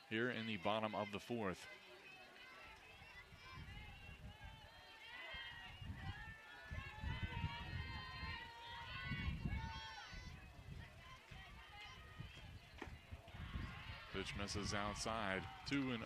here in the bottom of the fourth. Pitch misses outside, 2-0.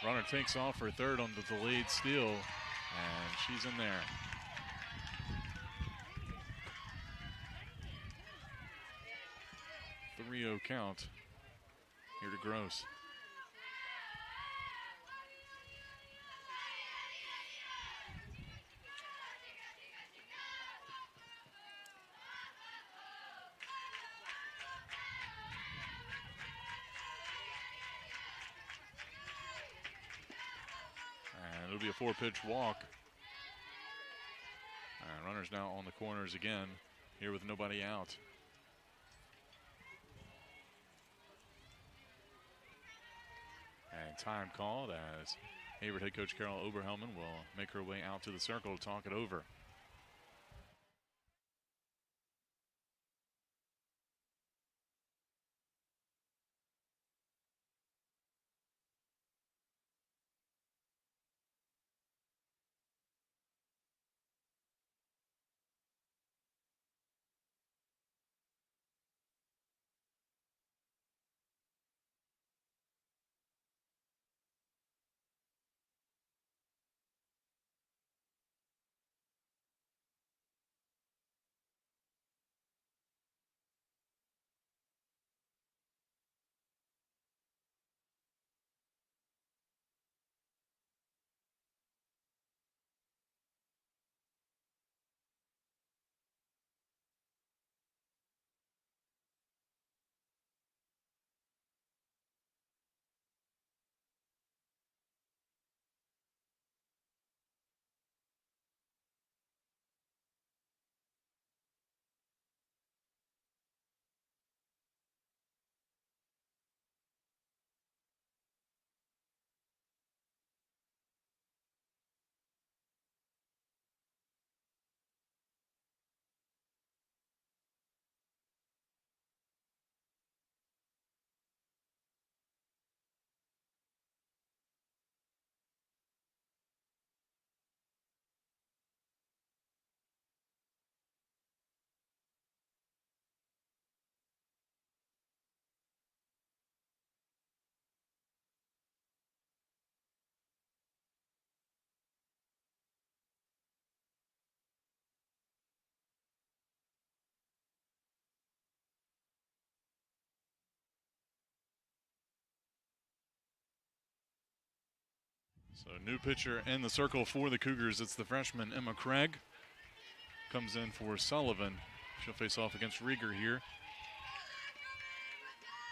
Runner takes off for third on the delayed steal, and she's in there. The 3-0 count here to Gross. It'll be a 4-pitch walk. And runners now on the corners again, here with nobody out. And time called as Averett head coach Carol Oberhelman will make her way out to the circle to talk it over. So new pitcher in the circle for the Cougars. It's the freshman Emma Craig. Comes in for Sullivan. She'll face off against Rieger here.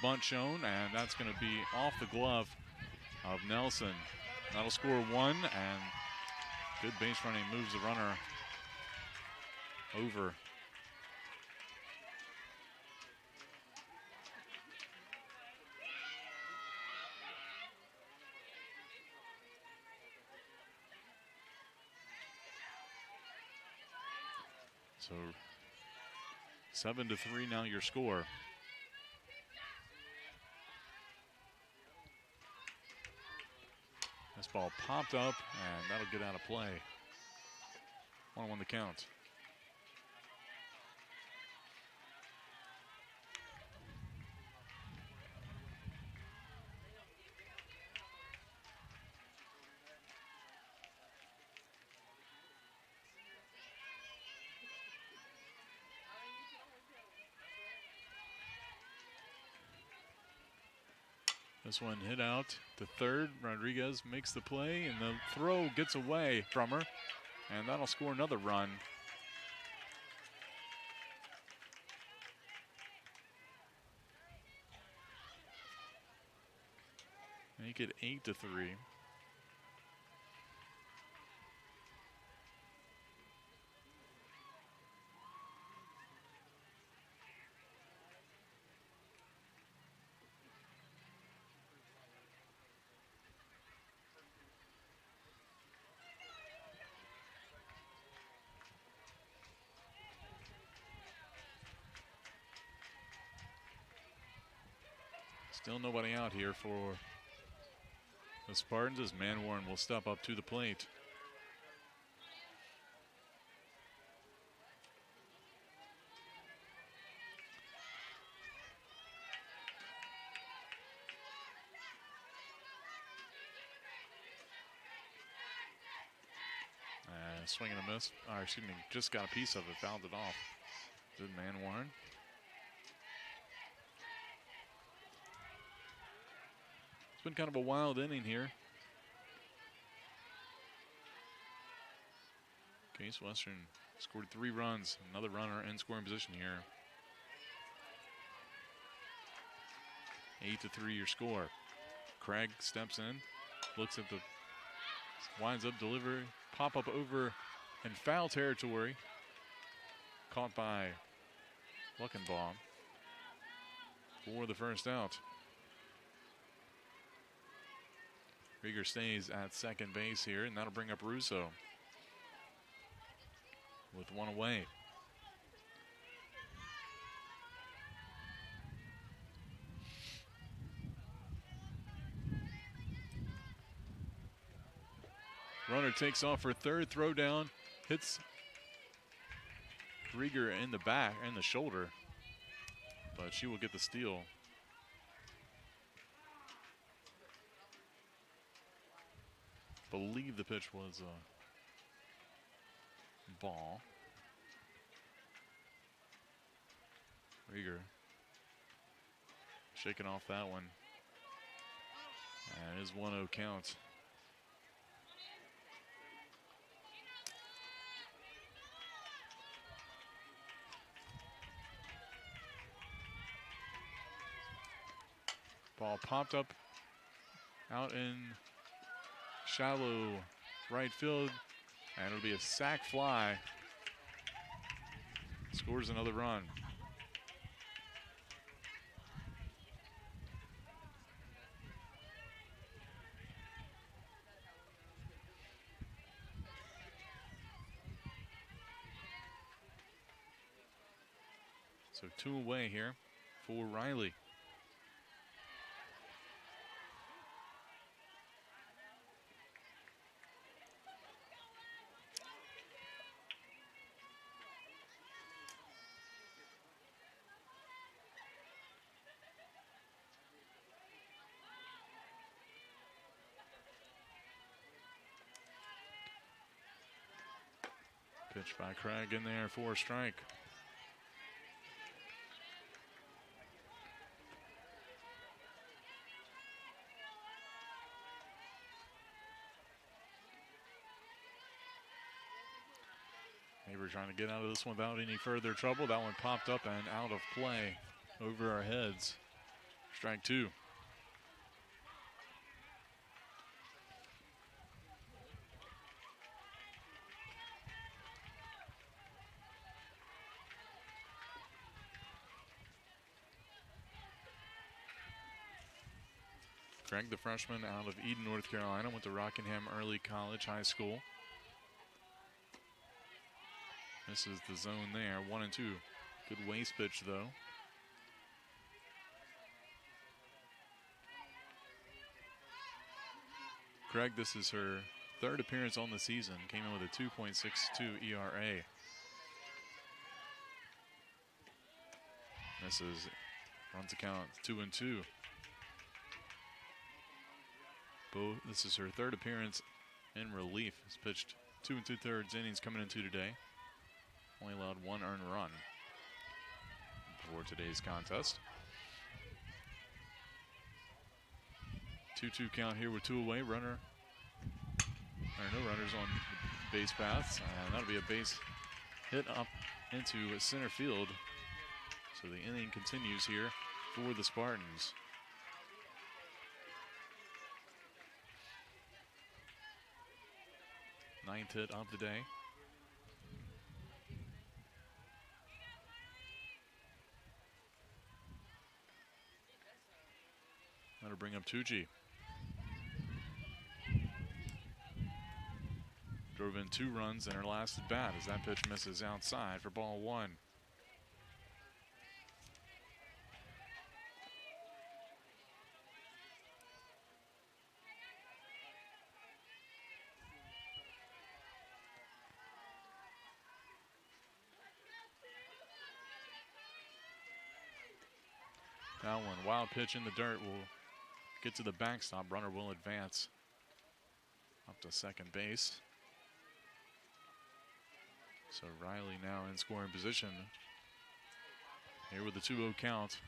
Bunt shown, and that's going to be off the glove of Nelson. That'll score one, and good base running moves the runner over. So 7-3 now your score. This ball popped up, and that'll get out of play. 1-1 the count. This one hit out to third. Rodriguez makes the play, and the throw gets away from her, and that'll score another run. Make it 8-3. Still nobody out here for the Spartans as Manwarren will step up to the plate. Swing and a miss. Or excuse me, just got a piece of it, fouled it off. Did Manwarren. It's been kind of a wild inning here. Case Western scored 3 runs. Another runner in scoring position here. 8-3 your score. Craig steps in, looks at the, winds up delivery, pop up over in foul territory. Caught by Luckenbaum for the first out. Rieger stays at second base here, and that'll bring up Russo with one away. Runner takes off for third, throw down, hits Rieger in the back and the shoulder, but she will get the steal. Believe the pitch was a ball. Rieger shaking off that one. And it is 1-0 count. Ball popped up out in shallow right field, and it'll be a sac fly. Scores another run. So 2 away here for Riley. Pitch by Craig in there for a strike. We're trying to get out of this one without any further trouble. That one popped up and out of play over our heads. Strike two. Craig, the freshman out of Eden, North Carolina, went to Rockingham Early College High School. This is the zone there, 1-2. Good waist pitch, though. Craig, this is her third appearance on the season. Came in with a 2.62 ERA. This is, runs the count, 2-2. This is her third appearance in relief. Has pitched 2 2/3 innings coming into today. Only allowed one earned run for today's contest. 2-2 count here with two away. No runners on the base paths. And that'll be a base hit up into center field. So the inning continues here for the Spartans. Ninth hit of the day. That'll bring up Tucci. Drove in 2 runs in her last at bat as that pitch misses outside for ball 1. That one, wild pitch in the dirt, will get to the backstop. Runner will advance up to second base. So Riley now in scoring position. Here with the 2-0 count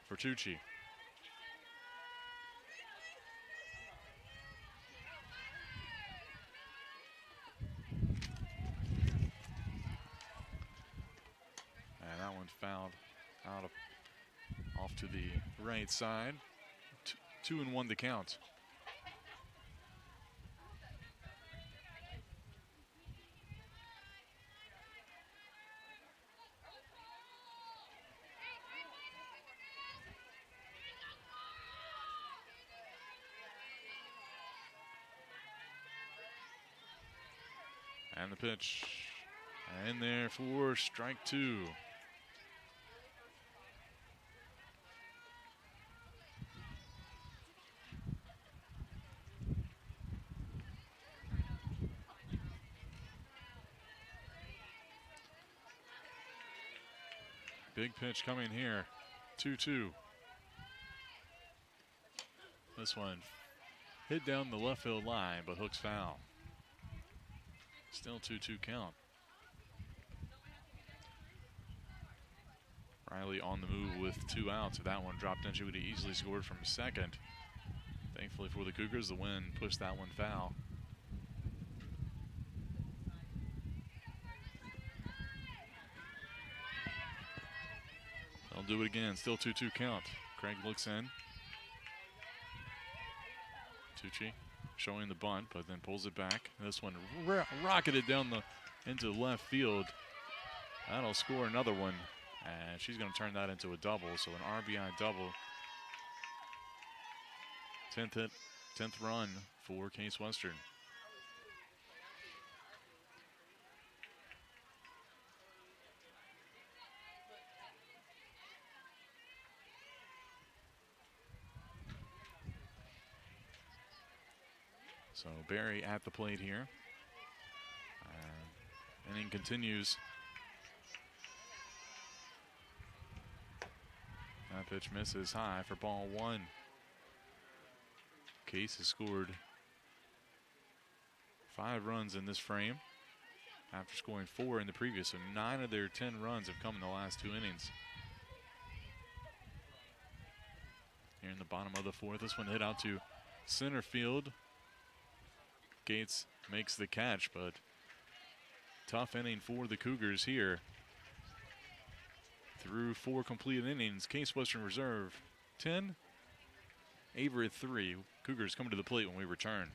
for Tucci. And that one fouled out of off to the right side. 2-1 to count. And the pitch in there for strike 2. Big pitch coming here, 2-2. This one hit down the left field line, but hooks foul. Still 2-2 count. Riley on the move with 2 outs. If that one dropped in, she would have easily scored from second. Thankfully for the Cougars, the wind pushed that one foul. They'll do it again. Still 2-2 count. Craig looks in. Tucci showing the bunt, but then pulls it back. This one rocketed down into left field. That'll score another one, and she's going to turn that into a double. So an RBI double. 10th hit, 10th run for Case Western. So Barry at the plate here. Inning continues. That pitch misses high for ball 1. Case has scored 5 runs in this frame after scoring 4 in the previous. So 9 of their 10 runs have come in the last 2 innings. Here in the bottom of the 4th, this one hit out to center field. Gates makes the catch, but tough inning for the Cougars here. Through 4 completed innings, Case Western Reserve 10, Averett 3. Cougars coming to the plate when we return.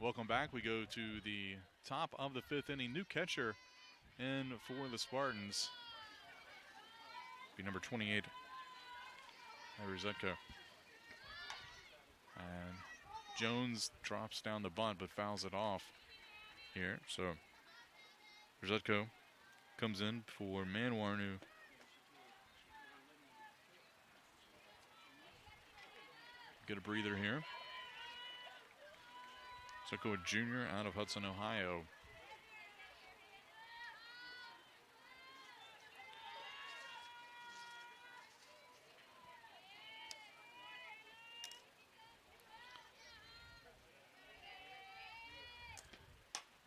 Welcome back. We go to the top of the 5th inning. New catcher in for the Spartans. Be number 28, Zetko. And Jones drops down the bunt but fouls it off here. So Zetko comes in for Manwarnu. Get a breather here. Zetko, a junior out of Hudson, Ohio.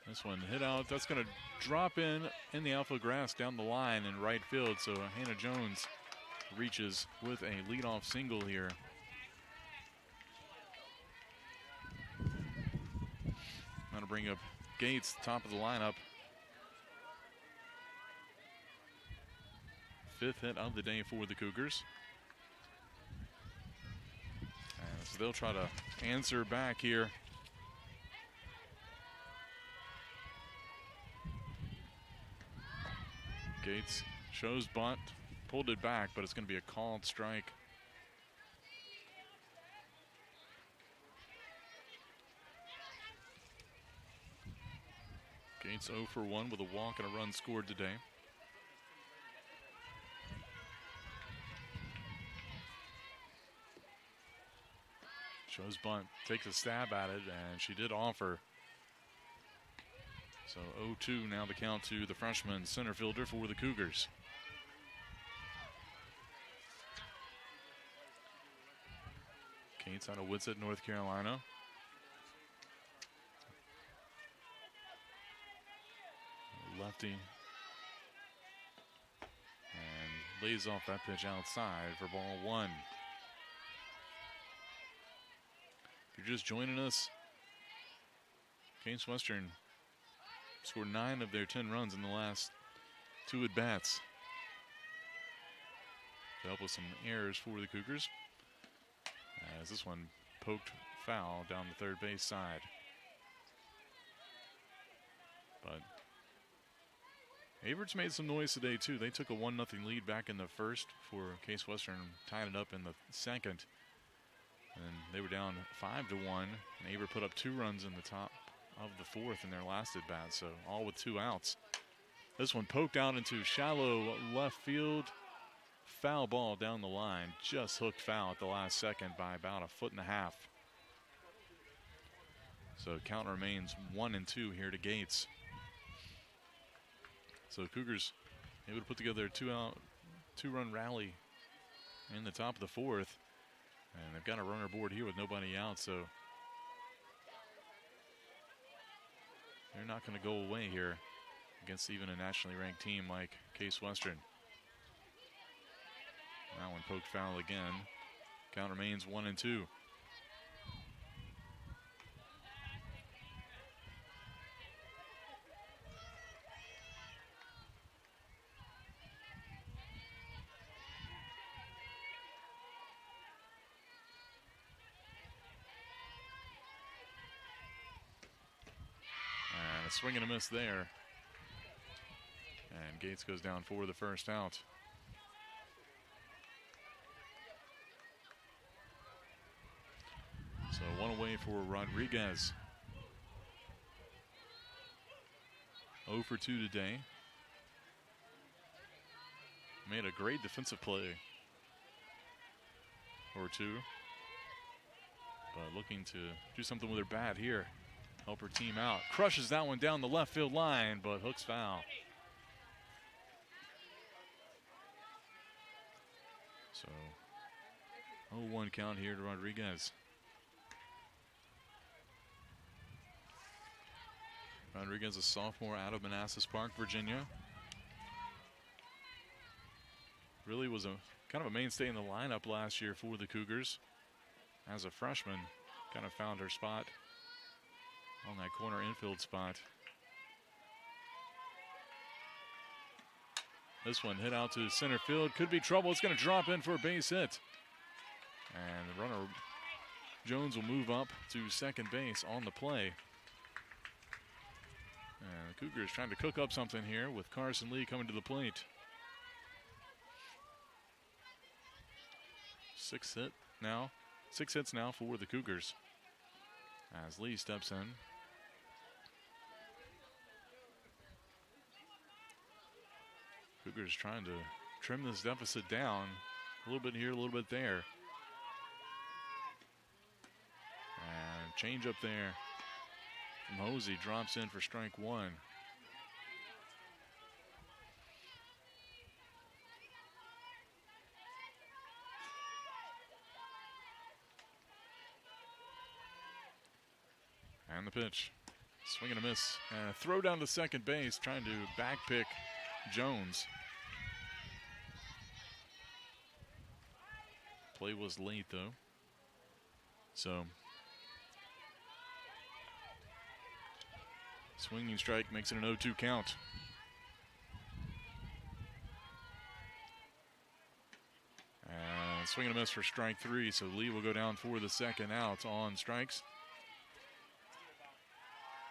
This one hit out. That's going to drop in the outfield grass down the line in right field. So Hannah Jones reaches with a leadoff single here. Going to bring up Gates, top of the lineup. 5th hit of the day for the Cougars. And so they'll try to answer back here. Gates shows bunt, pulled it back, but it's going to be a called strike. Gates 0 for 1 with a walk and a run scored today. Shows bunt, takes a stab at it, and she did offer. So 0-2 now the count to the freshman center fielder for the Cougars. Gates out of Whitsett, North Carolina. Lefty. And lays off that pitch outside for ball 1. If you're just joining us, Case Western scored 9 of their 10 runs in the last 2 at-bats. To help with some errors for the Cougars. As this one poked foul down the third base side. But Averett's made some noise today too. They took a 1-0 lead back in the first for Case Western, tied it up in the second. And they were down 5-1. And Averett put up 2 runs in the top of the 4th in their last at bat, so all with 2 outs. This one poked out into shallow left field. Foul ball down the line, just hooked foul at the last second by about 1.5 feet. So count remains 1-2 here to Gates. So Cougars able to put together a two-run rally in the top of the fourth. And they've got a runner board here with nobody out, so they're not going to go away here against even a nationally ranked team like Case Western. That one poked foul again. Count remains 1-2. And a swing and a miss there. And Gates goes down for the first out. So one away for Rodriguez. 0 for 2 today. Made a great defensive play or two. But looking to do something with her bat here. Help her team out. Crushes that one down the left field line, but hooks foul. So 0-1 count here to Rodriguez. Rodriguez, a sophomore out of Manassas Park, Virginia. Really was a kind of a mainstay in the lineup last year for the Cougars. As a freshman, kind of found her spot on that corner infield spot. This one hit out to center field. Could be trouble. It's going to drop in for a base hit. And the runner, Jones, will move up to second base on the play. And the Cougars trying to cook up something here with Carson Lee coming to the plate. 6 hits now for the Cougars as Lee steps in. Cougars trying to trim this deficit down a little bit here, a little bit there. And change up there from Hosey, drops in for strike one. And the pitch. Swing and a miss. And a throw down to second base, trying to back pick Jones. Play was late, though. So, swinging strike makes it an 0-2 count. And swing and a miss for strike three, so Lee will go down for the second out on strikes.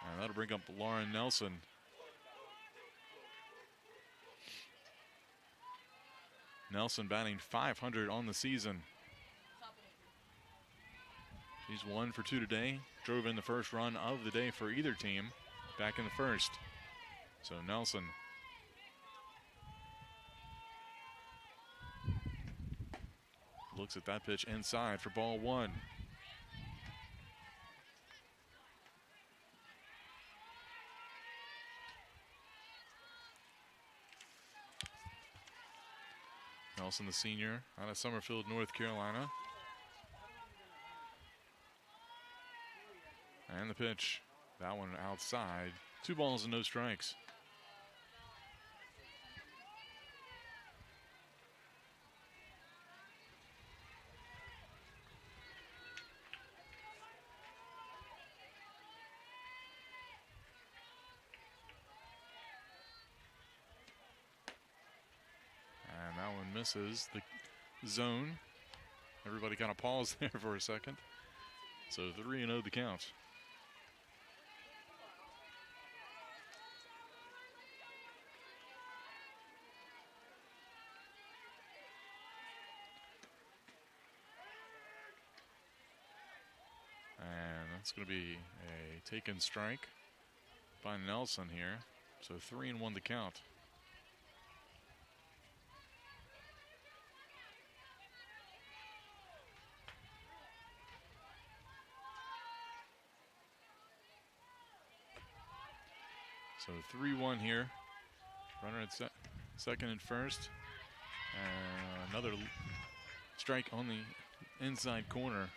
And that'll bring up Lauren Nelson. Nelson batting .500 on the season. She's 1 for 2 today. Drove in the first run of the day for either team back in the first. So Nelson looks at that pitch inside for ball one. Nelson, the senior, out of Summerfield, North Carolina. And the pitch, that one outside. 2 balls and no strikes. And that one misses the zone. Everybody kind of paused there for a second. So 3-0 the count. It's going to be a taken strike by Nelson here. So 3-1 the count. So 3-1 here. Runner at second and first. Another strike on the inside corner.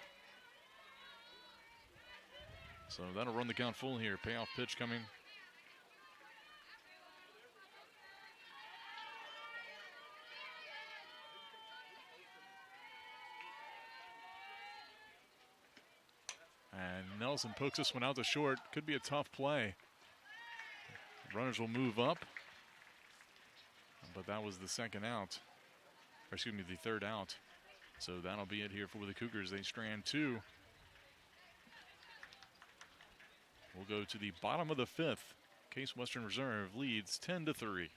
So that'll run the count full here. Payoff pitch coming. And Nelson pokes this one out to short. Could be a tough play. Runners will move up. But that was the second out. Or excuse me, the third out. So that'll be it here for the Cougars. They strand 2. We'll go to the bottom of the 5th. Case Western Reserve leads 10-3.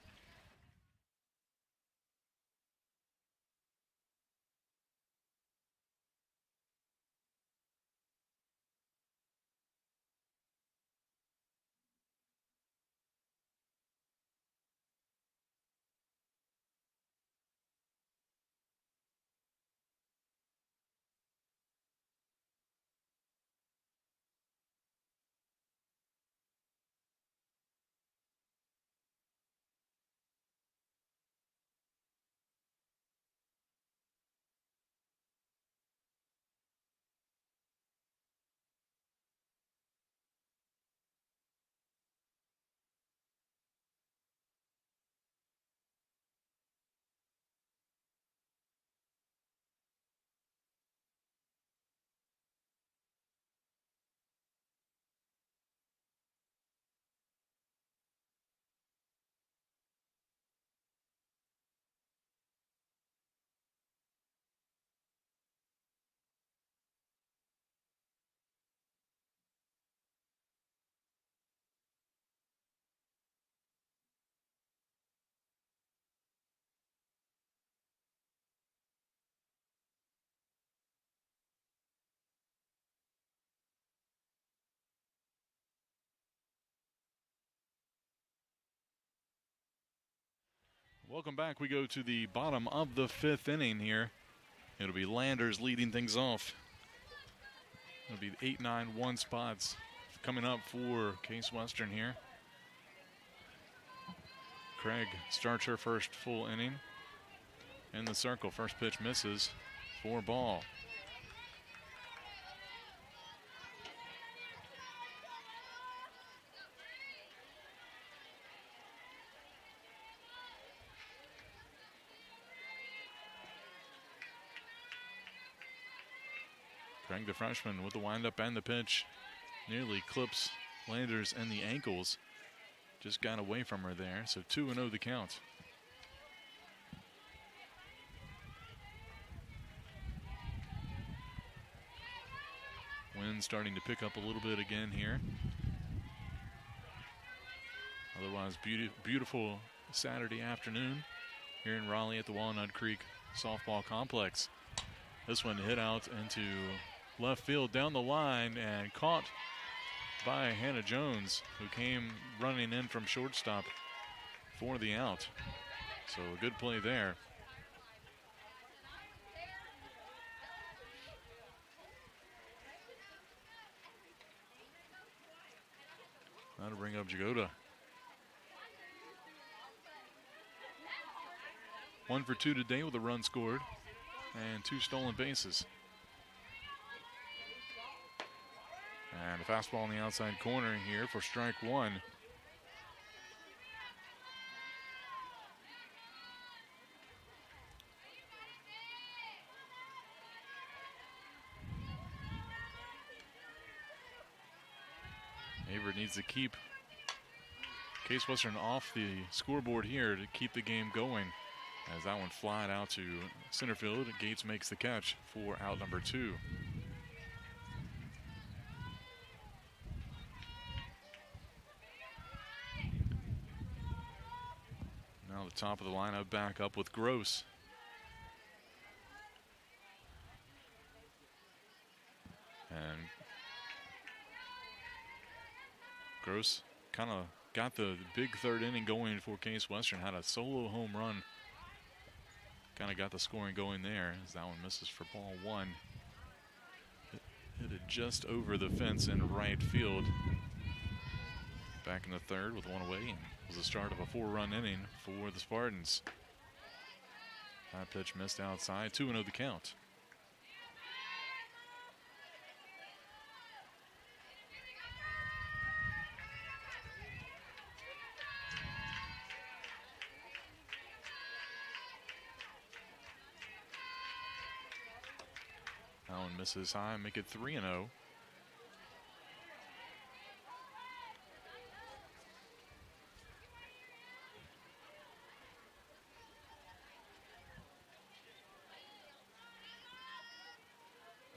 Welcome back. We go to the bottom of the 5th inning here. It'll be Landers leading things off. It'll be 8-9-1 spots coming up for Case Western here. Craig starts her first full inning. In the circle, first pitch misses for ball. Craig, the freshman, with the windup and the pitch, nearly clips Landers in the ankles. Just got away from her there, so 2-0 the count. Wind starting to pick up a little bit again here. Otherwise, beautiful Saturday afternoon here in Raleigh at the Walnut Creek Softball Complex. This one hit out into left field down the line and caught by Hannah Jones, who came running in from shortstop for the out. So a good play there. That'll bring up Jagoda. 1 for 2 today with a run scored and 2 stolen bases. And a fastball in the outside corner here for strike 1. Averett needs to keep Case Western off the scoreboard here to keep the game going, as that one flied out to center field. Gates makes the catch for out number 2. Now the top of the lineup back up with Gross. And Gross kind of got the big third inning going for Case Western. Had a solo home run. Kind of got the scoring going there, as that one misses for ball 1. Hit it just over the fence in right field. Back in the third with one away, and was the start of a 4-run inning for the Spartans. That pitch missed outside, 2-0 the count. Allen misses high, make it 3-0.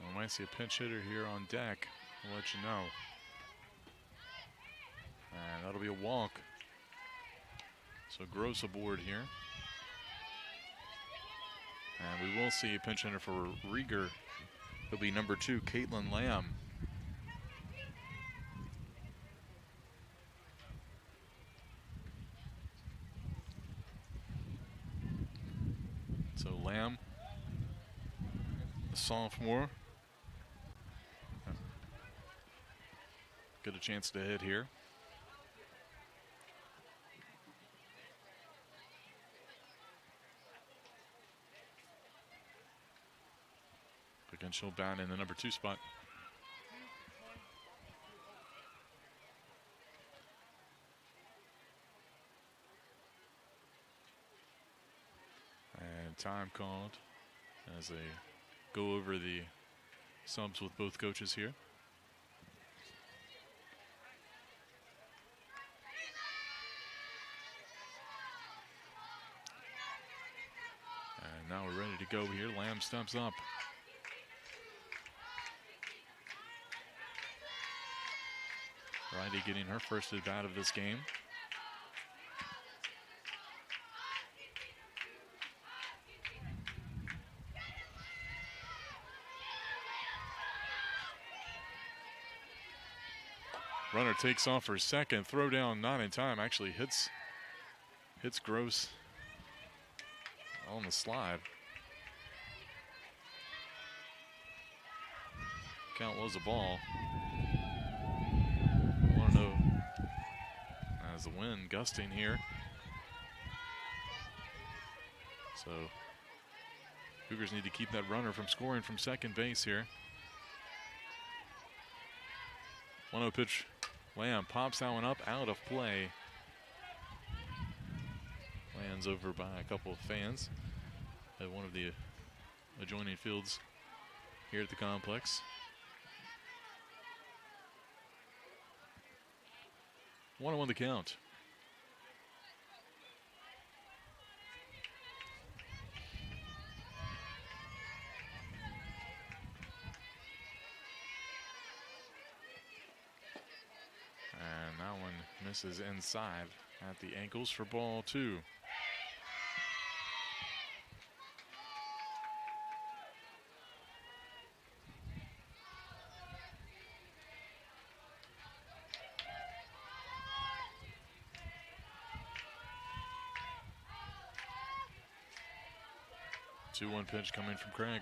We might see a pinch hitter here on deck. I'll let you know. And that'll be a walk. So Gross aboard here. And we will see a pinch hitter for Rieger. It'll be number 2, Caitlin Lamb. So Lamb, a sophomore. Get a chance to hit here. Again, she'll bat in the number 2 spot. And time called as they go over the subs with both coaches here. And now we're ready to go here. Lamb steps up. Righty getting her first at bat of this game. Runner takes off for second. Throw down not in time. Actually hits Gross on the slide. Count was a ball. I want to know as the wind gusting here. So Cougars need to keep that runner from scoring from second base here. 1-0 pitch. Lamb pops that one up, out of play. Lands over by a couple of fans at one of the adjoining fields here at the complex. 1-1 the count. And that one misses inside at the ankles for ball 2. Two-one pitch coming from Craig.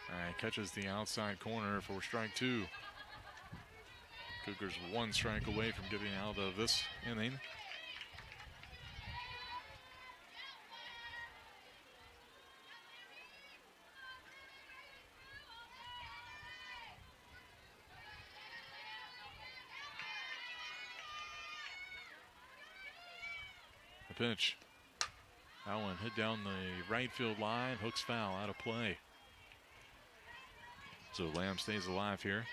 And catches the outside corner for strike 2. Cougars 1 strike away from getting out of this inning. The pitch. That one hit down the right field line, hooks foul, out of play. So Lamb stays alive here.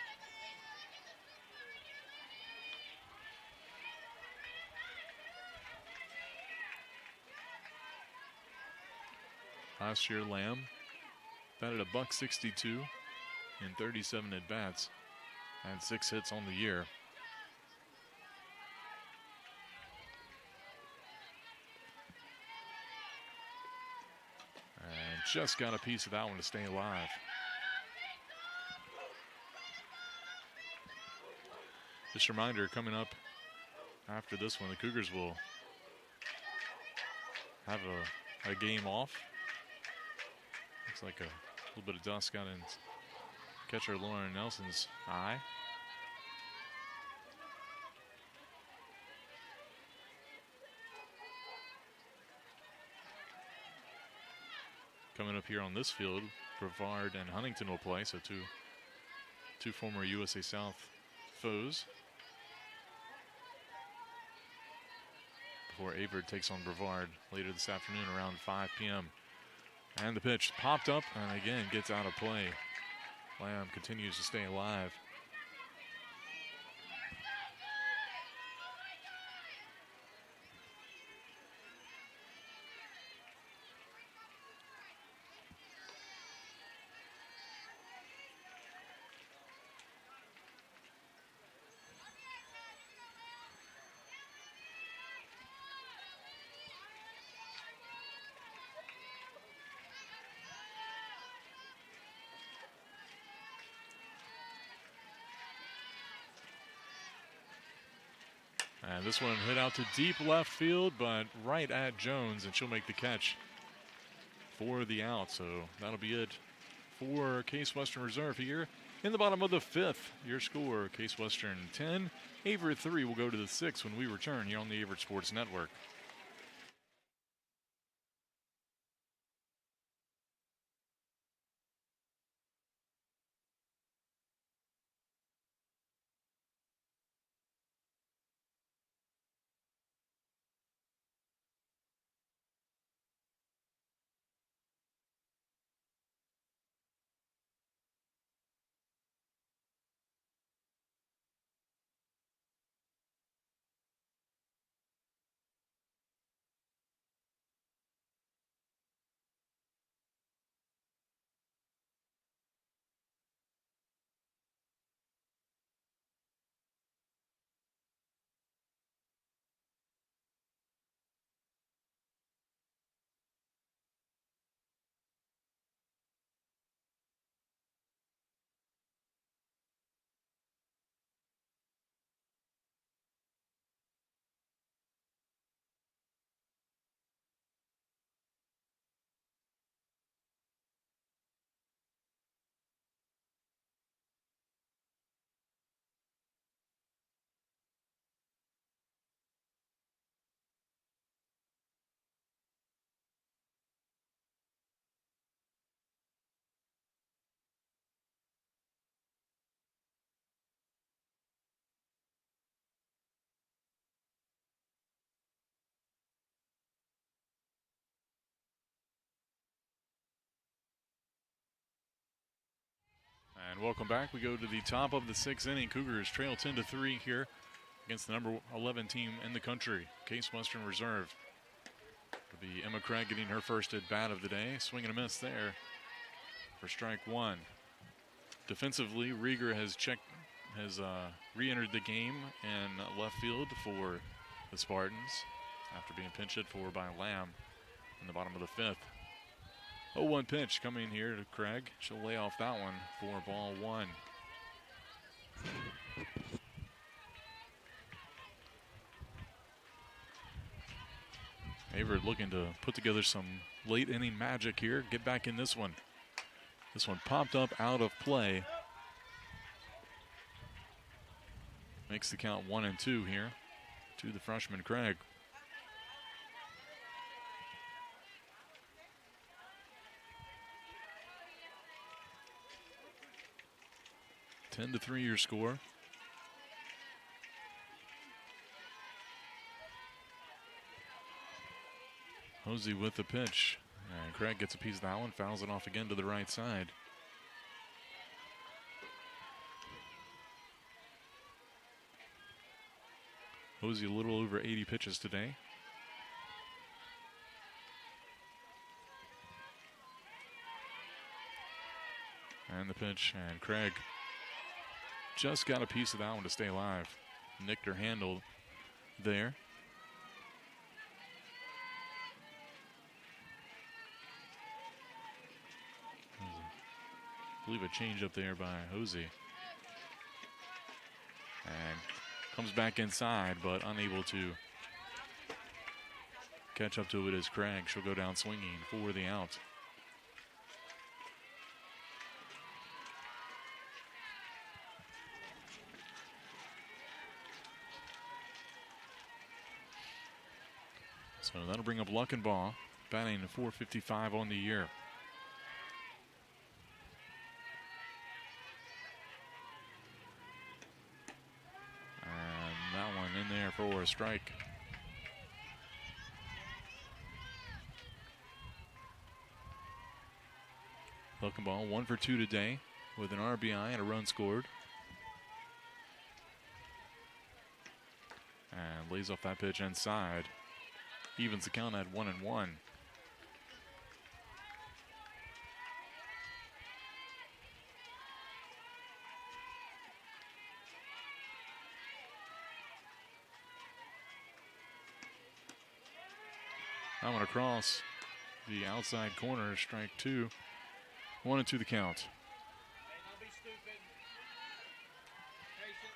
Last year, Lamb batted $162 in 37 at-bats, had 6 hits on the year. And just got a piece of that one to stay alive. Just a reminder, coming up after this one, the Cougars will have a game off. Looks like a little bit of dust got in catcher Lauren Nelson's eye. coming up here on this field. Brevard and Huntington will play, so two former USA South foes. Before Averett takes on Brevard later this afternoon around 5 p.m. And the pitch popped up and again gets out of play. Lamb continues to stay alive. And this one hit out to deep left field, but right at Jones, and she'll make the catch for the out. So that'll be it for Case Western Reserve here in the bottom of the 5th. Your score, Case Western 10, Averett 3. Will go to the 6th when we return here on the Averett Sports Network. And welcome back. We go to the top of the 6th inning. Cougars trail 10-3 here against the number 11 team in the country, Case Western Reserve. It'll be Emma Craig getting her first at bat of the day. Swing and a miss there for strike one. Defensively, Rieger has re-entered the game in left field for the Spartans after being pinch hit for by Lamb in the bottom of the 5th. 0-1 pitch coming here to Craig. She'll lay off that one for ball one. Averett looking to put together some late inning magic here. Get back in this one. This one popped up out of play. Makes the count 1-2 here to the freshman Craig. Ten to 3 your score. Hosey with the pitch. And Craig gets a piece of that one, fouls it off again to the right side. Hosey a little over 80 pitches today. And the pitch, and Craig just got a piece of that one to stay alive. Nicked her handle there. I believe a change up there by Hosey. And comes back inside, but unable to catch up to it as Craig. She'll go down swinging for the out. So that'll bring up Luckenbaugh, batting .455 on the year. for a strike. Luckenball 1 for 2 today with an RBI and a run scored. And lays off that pitch inside. Evens the count at 1-1. That one across the outside corner, strike 2. 1-2 the count. Hey, don't be stupid. Patient.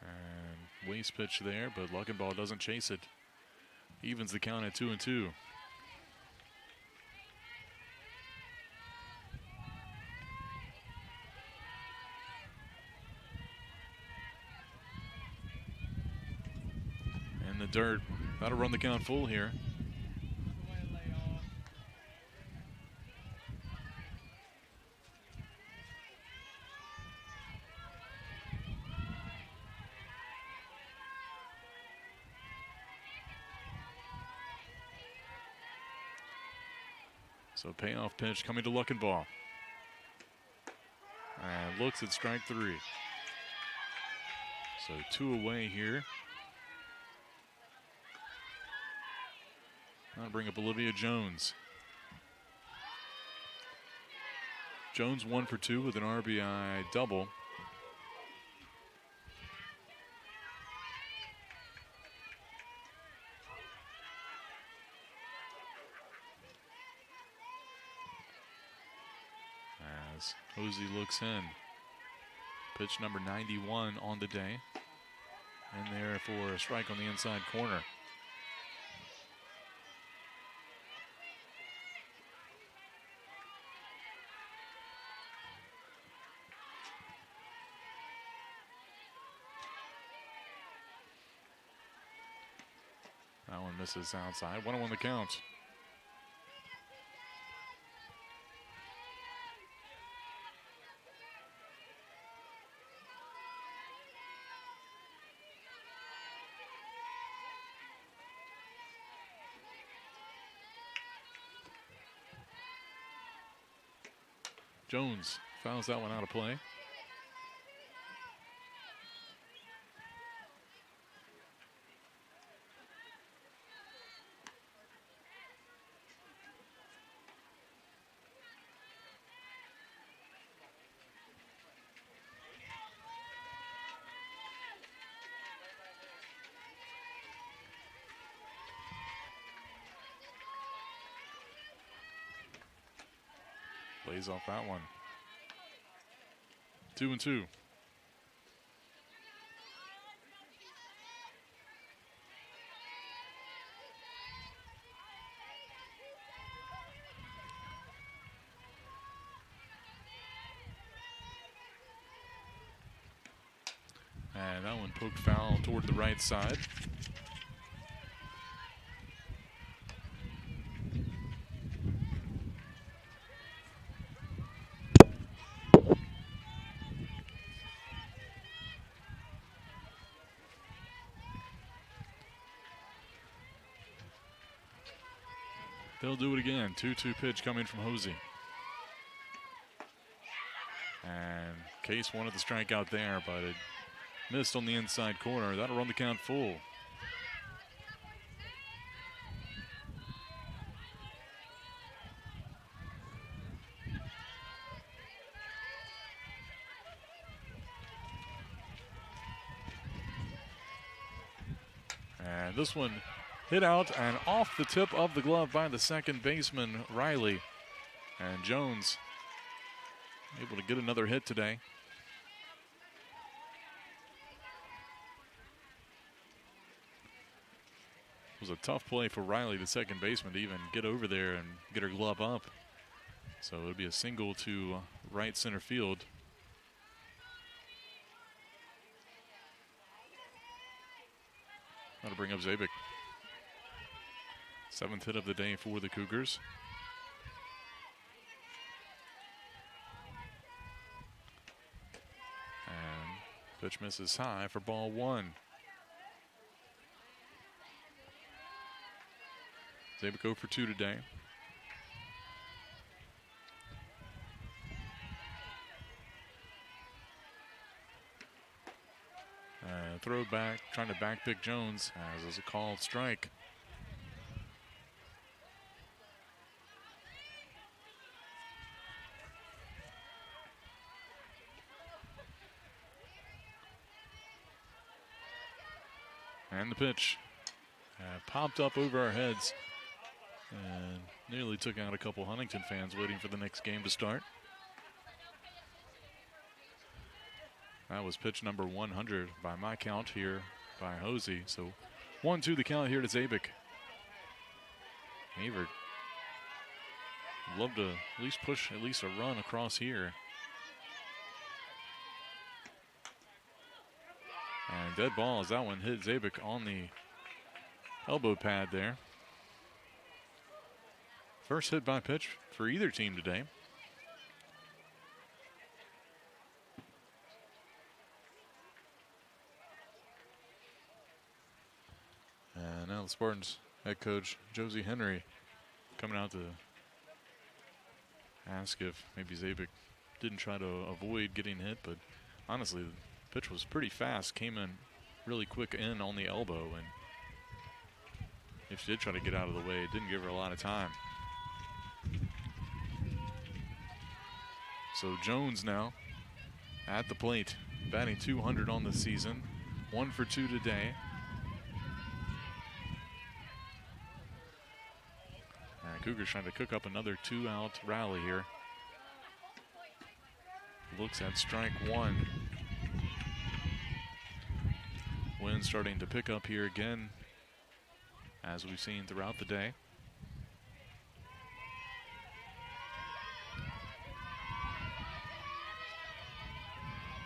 And waste pitch there, but Luckenball doesn't chase it. Evens the count at 2-2. In the dirt, that'll run the count full here. So payoff pitch coming to Luckenball. And looks at strike 3. So 2 away here. That'll bring up Olivia Jones. Jones 1 for 2 with an RBI double. As Hosey looks in. Pitch number 91 on the day. And there for a strike on the inside corner. That one misses outside. 1-1 the count. Jones fouls that one out of play. Plays off that one. 2-2. And that one poked foul toward the right side. They'll do it again. 2-2 pitch coming from Hosey. And Case wanted the strikeout there, but it missed on the inside corner. That'll run the count full. And this one hit out and off the tip of the glove by the second baseman, Riley. And Jones able to get another hit today. It was a tough play for Riley, the second baseman, to even get over there and get her glove up. So it'll be a single to right center field. That'll bring up Zabik. 7th hit of the day for the Cougars. Pitch misses high for ball one. Zabik 0 for 2 today. Throw back, trying to backpick Jones, as is a called strike. And the pitch popped up over our heads and nearly took out a couple Huntington fans waiting for the next game to start. That was pitch number 100 by my count here by Hosey. So 1-2 the count here to Zabik. Averett would love to at least push at least a run across here. And dead ball as that one hit Zabik on the elbow pad there. First hit by pitch for either team today. And now the Spartans head coach Josie Henry coming out to ask if maybe Zabik didn't try to avoid getting hit, but honestly the pitch was pretty fast, came in really quick in on the elbow, and if she did try to get out of the way, it didn't give her a lot of time. So Jones now at the plate, batting .200 on the season, 1 for 2 today. Cougars trying to cook up another 2-out rally here. Looks at strike one. Wind starting to pick up here again, as we've seen throughout the day.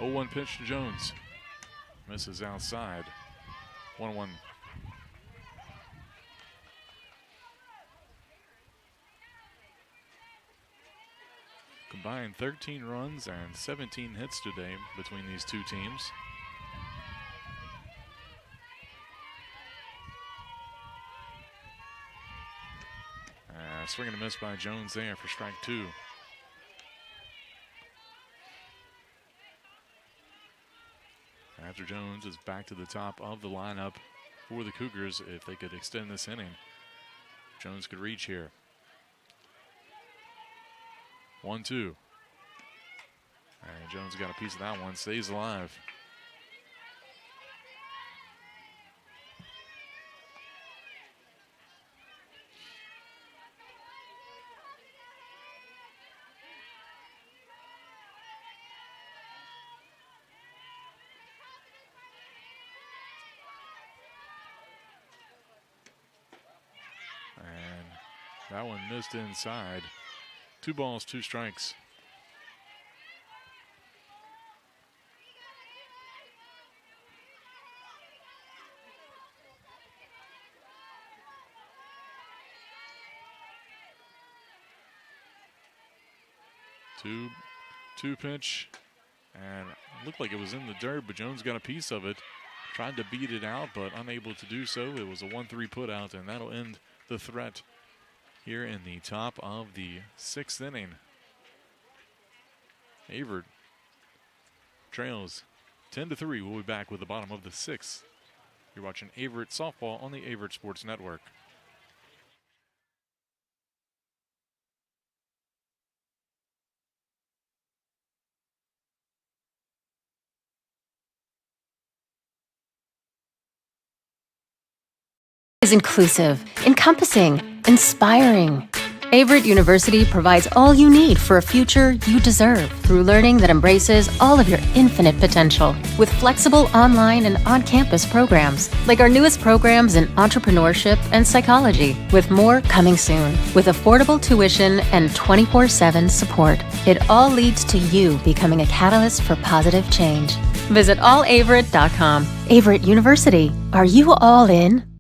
Oh, 1 pitch to Jones. Misses outside. 1-1. Combined 13 runs and 17 hits today between these two teams. Swing and a miss by Jones there for strike two. After Jones is back to the top of the lineup for the Cougars, if they could extend this inning, Jones could reach here. 1-2. And Jones got a piece of that one, stays alive. And that one missed inside. 2 balls, 2 strikes. Two pitch, and looked like it was in the dirt, but Jones got a piece of it. Tried to beat it out, but unable to do so. It was a 1-3 put out, and that'll end the threat here in the top of the 6th inning. Averett trails 10-3. We'll be back with the bottom of the 6th. You're watching Averett Softball on the Averett Sports Network. Is inclusive, encompassing, inspiring. Averett University provides all you need for a future you deserve through learning that embraces all of your infinite potential with flexible online and on-campus programs like our newest programs in entrepreneurship and psychology, with more coming soon. With affordable tuition and 24/7 support, it all leads to you becoming a catalyst for positive change. Visit allaverett.com. Averett University. Are you all in?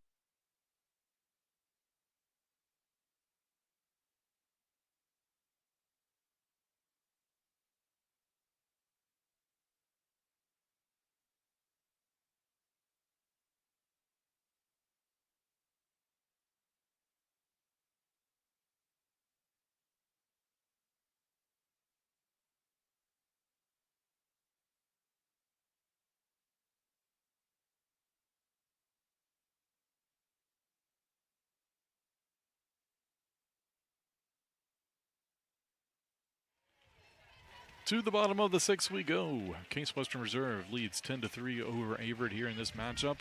To the bottom of the 6th we go. Case Western Reserve leads 10-3 over Averett here in this matchup.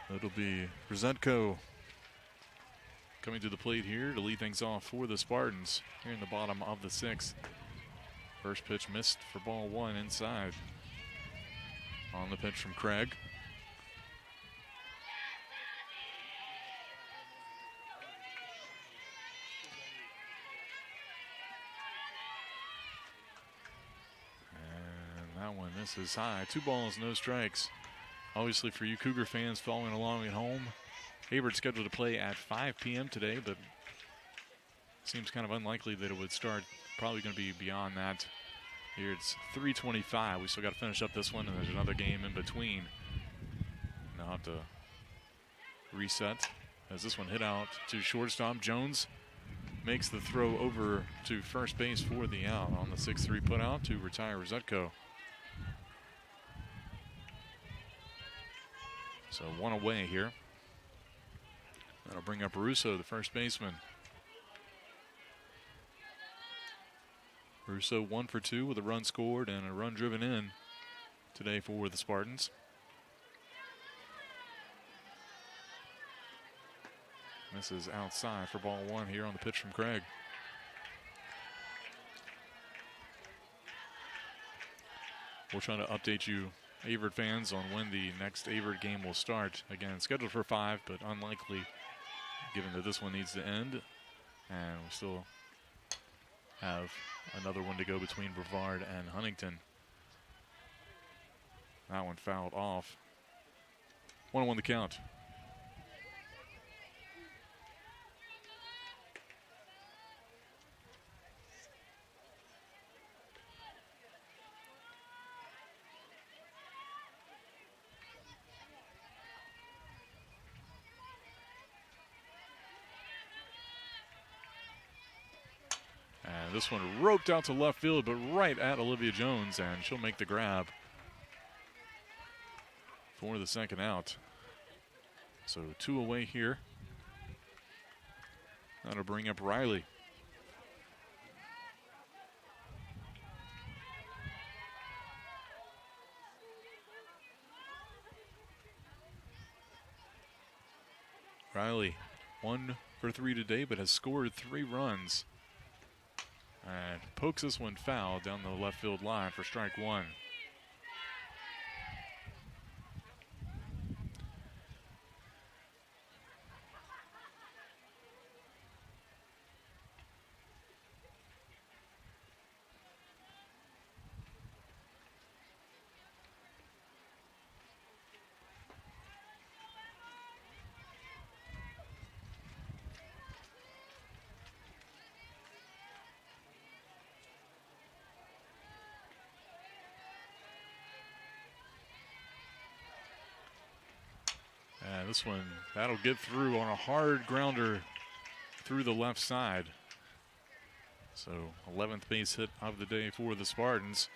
It'll be Brzezinko coming to the plate here to lead things off for the Spartans here in the bottom of the 6th. First pitch missed for ball 1 inside. On the pitch from Craig. And that one misses high. 2 balls, no strikes. Obviously for you Cougar fans following along at home, Averett's scheduled to play at 5 p.m. today, but seems kind of unlikely that it would start. Probably going to be beyond that. Here it's 3:25. We still got to finish up this one, and there's another game in between. Now I'll have to reset as this one hit out to shortstop. Jones makes the throw over to first base for the out on the 6-3 put out to retire Rzetko. So 1 away here. That'll bring up Russo, the first baseman. Russo 1 for 2 with a run scored and a run driven in today for the Spartans. This is outside for ball 1 here on the pitch from Craig. We'll try to update you Averett fans on when the next Averett game will start. Again, scheduled for 5, but unlikely given that this one needs to end. And we still have another one to go between Brevard and Huntington. That one fouled off. 1-1 the count. And this one roped out to left field, but right at Olivia Jones, and she'll make the grab for the second out. So 2 away here. That'll bring up Riley. Riley 1 for 3 today, but has scored 3 runs. And pokes this one foul down the left field line for strike 1. This one, that'll get through on a hard grounder through the left side. So 11th base hit of the day for the Spartans.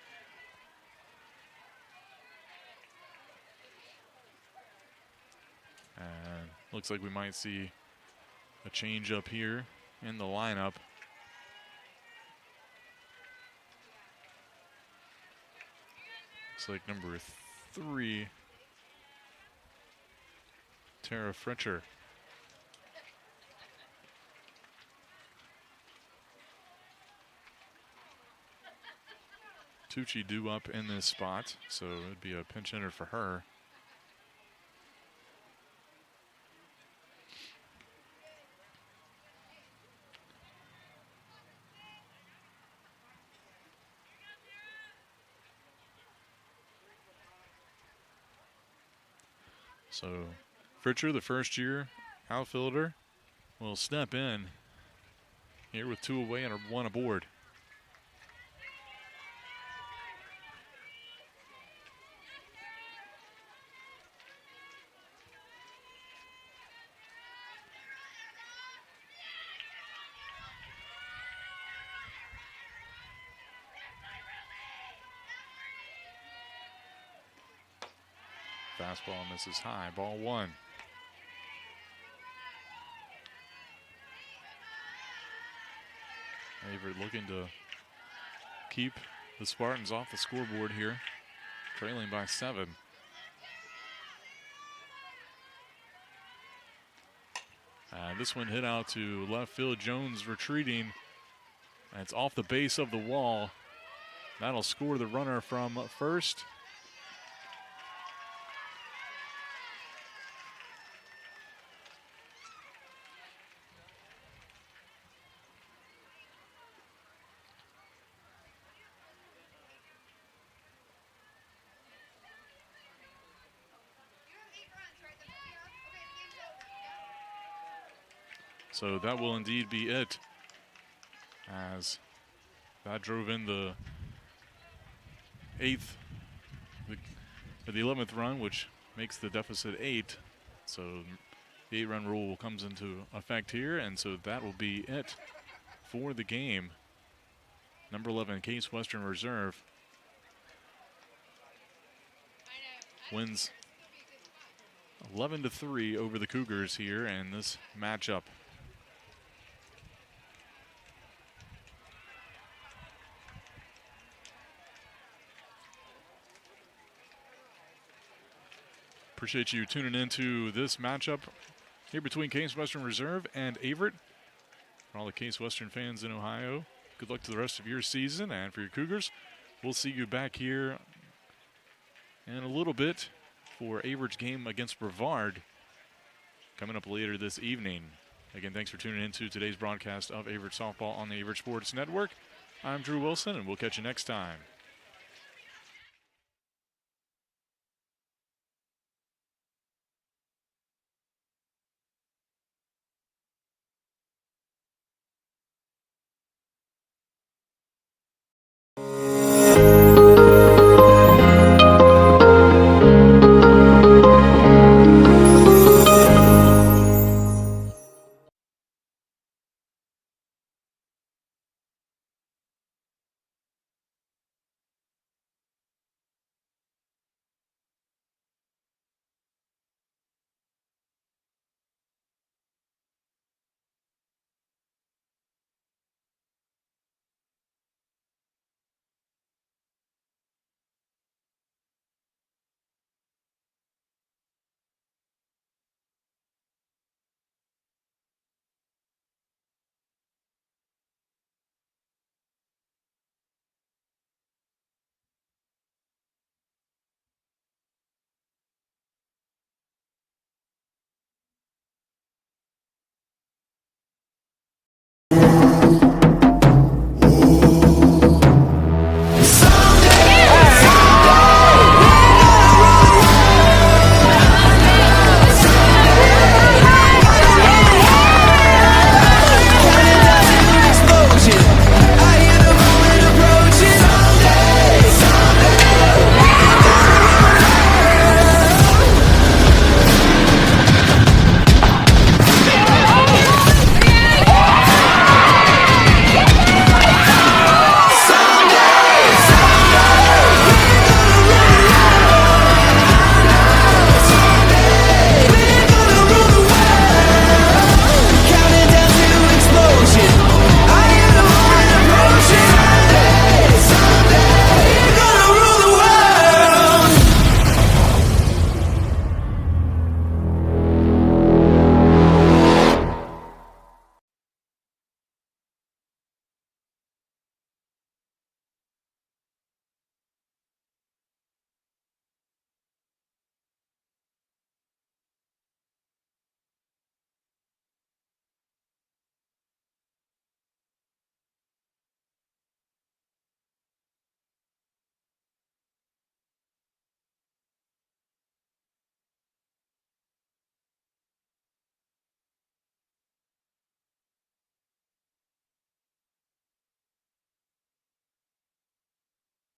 And looks like we might see a change up here in the lineup. Looks like number 3. Tara Fretcher. Tucci due up in this spot, so it would be a pinch hitter for her. So Fritcher, the first-year outfielder, will step in here with 2 away and 1 aboard. Fastball misses high, ball 1. Averett looking to keep the Spartans off the scoreboard here, trailing by 7. This one hit out to left field. Jones retreating. And it's off the base of the wall. That'll score the runner from first. So that will indeed be it, as that drove in the 11th run, which makes the deficit 8. So the 8-run rule comes into effect here, and so that will be it for the game. Number 11, Case Western Reserve wins 11-3 over the Cougars here in this matchup. Appreciate you tuning into this matchup here between Case Western Reserve and Averett. For all the Case Western fans in Ohio, good luck to the rest of your season. And for your Cougars, we'll see you back here in a little bit for Averett's game against Brevard coming up later this evening. Again, thanks for tuning into today's broadcast of Averett Softball on the Averett Sports Network. I'm Drew Wilson, and we'll catch you next time.